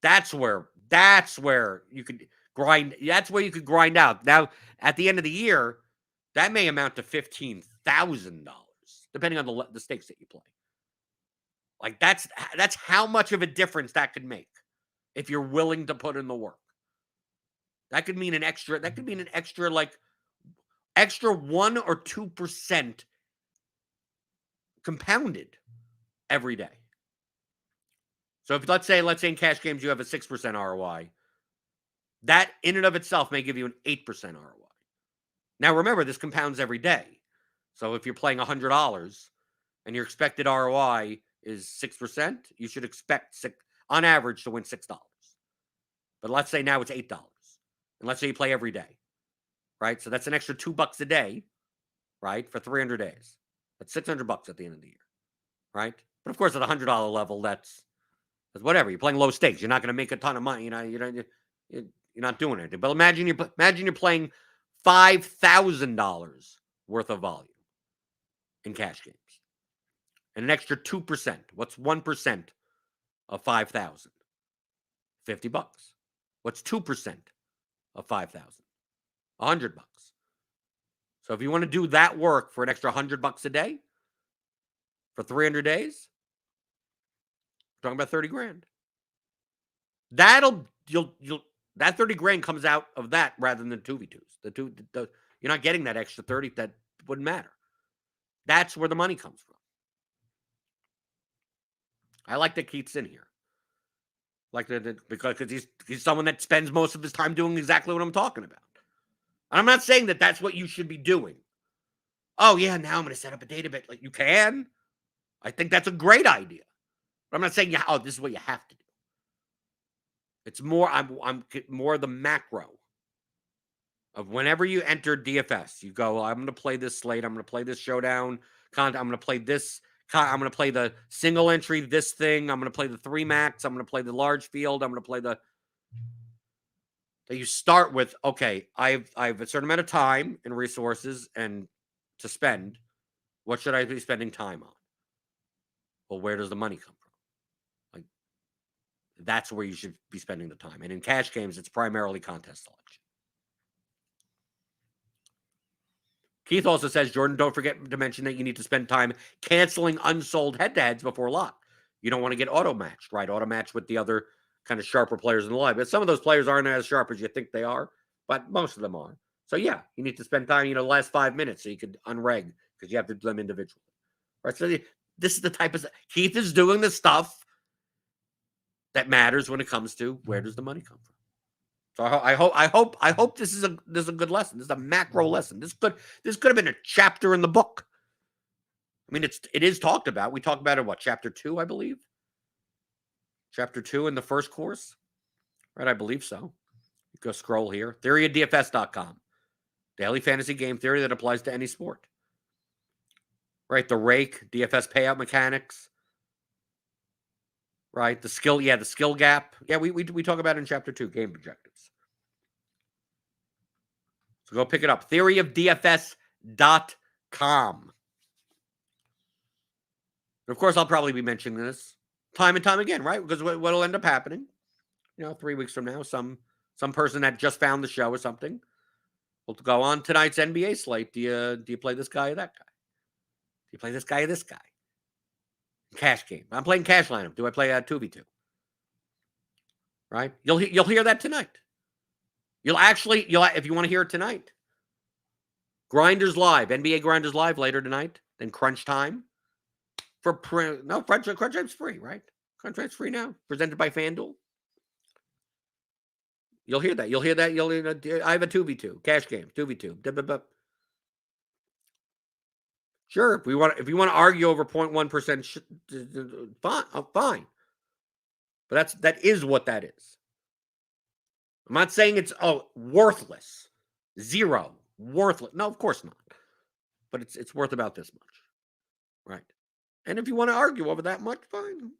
that's where you could grind. That's where you could grind out. Now, at the end of the year, that may amount to $15,000, depending on the stakes that you play. Like that's how much of a difference that could make if you're willing to put in the work. That could mean an extra. That could mean an extra extra 1 or 2% compounded every day. So if let's say in cash games you have a 6% ROI, that in and of itself may give you an 8% ROI. Now remember, this compounds every day. So if you're playing $100 and your expected ROI is 6%, you should expect on average to win $6. But let's say now it's $8. And let's say you play every day. Right? So that's an extra $2 a day, right? For 300 days. That's $600 at the end of the year. Right? But of course, at the $100 level, that's whatever. You're playing low stakes. You're not going to make a ton of money. You're not doing anything. But imagine you're playing $5,000 worth of volume in cash games, and an extra 2%. What's 1% of 5,000? $50. What's 2% of 5,000? $100. So if you want to do that work for an extra $100 a day for 300 days, we're talking about 30 grand. That 30 grand comes out of that rather than the 2v2s. You're not getting that extra 30. That wouldn't matter. That's where the money comes from. I like that Keith's in here. Because he's someone that spends most of his time doing exactly what I'm talking about. And I'm not saying that that's what you should be doing. Oh yeah, now I'm going to set up a database. Like you can. I think that's a great idea. But I'm not saying this is what you have to do. It's more I'm more the macro of whenever you enter DFS, you go, I'm going to play this slate, I'm going to play this showdown content, I'm going to play this, I'm going to play the single entry, this thing, I'm going to play the 3 max, I'm going to play the large field, I'm going to play that you start with, okay, I have a certain amount of time and resources and to spend. What should I be spending time on? Well, where does the money come from? Like, that's where you should be spending the time. And in cash games, it's primarily contest selection. Keith also says, Jordan, don't forget to mention that you need to spend time canceling unsold head-to-heads before lock. You don't want to get auto-matched, right? Auto-matched with the other kind of sharper players in the live. But some of those players aren't as sharp as you think they are, but most of them are. So, yeah, you need to spend time, the last 5 minutes so you could unreg because you have to do them individually. Right? So this is the type of Keith is doing the stuff that matters when it comes to where does the money come from. So I hope this is a good lesson. This is a macro lesson. This could have been a chapter in the book. I mean, it is talked about. We talked about it chapter 2, I believe. Chapter 2 in the first course, right? I believe so. You go scroll here. Theoryofdfs.com. Daily fantasy game theory that applies to any sport. Right, the rake, DFS payout mechanics. Right, the skill gap. Yeah, we talk about it in chapter 2, game objectives. So go pick it up. Theoryofdfs.com. And of course, I'll probably be mentioning this time and time again, right? Because what'll end up happening, 3 weeks from now, some person that just found the show or something will go on tonight's NBA slate. Do you play this guy or that guy? Do you play this guy or this guy? Cash game. I'm playing cash lineup. Do I play 2v2? Right? You'll hear that tonight. You'll if you want to hear it tonight. Grinders Live, NBA Grinders Live later tonight. Then Crunch Time. Crunch Time's free, right? Crunch Time's free now. Presented by FanDuel. You'll hear that. I have a 2v2 cash game. 2v2. Sure, if you want to argue over 0.1%, fine. But that is what that is. I'm not saying it's worthless, zero, worthless. No, of course not. But it's worth about this much, right? And if you want to argue over that much, fine.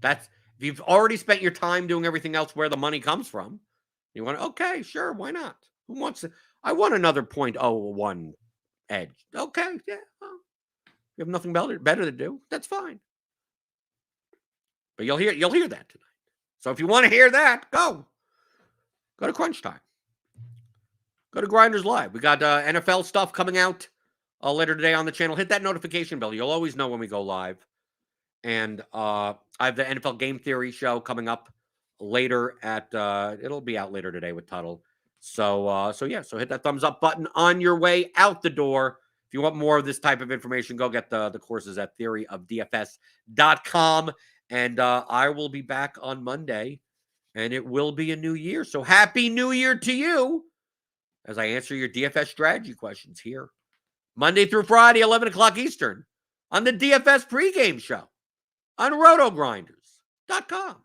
If you've already spent your time doing everything else where the money comes from, you want to, okay, sure, why not? Who wants it? I want another 0.01 edge. Okay, yeah. Well, you have nothing better to do. That's fine. But you'll hear that tonight. So if you want to hear that, go go to Crunch Time. Go to Grinders Live. We got NFL stuff coming out later today on the channel. Hit that notification bell. You'll always know when we go live. And I have the NFL Game Theory show coming up later at it'll be out later today with Tuttle. So hit that thumbs up button on your way out the door. If you want more of this type of information, go get the courses at theoryofdfs.com. And I will be back on Monday, and it will be a new year. So happy New Year to you as I answer your DFS strategy questions here Monday through Friday, 11 o'clock Eastern on the DFS pregame show on RotoGrinders.com.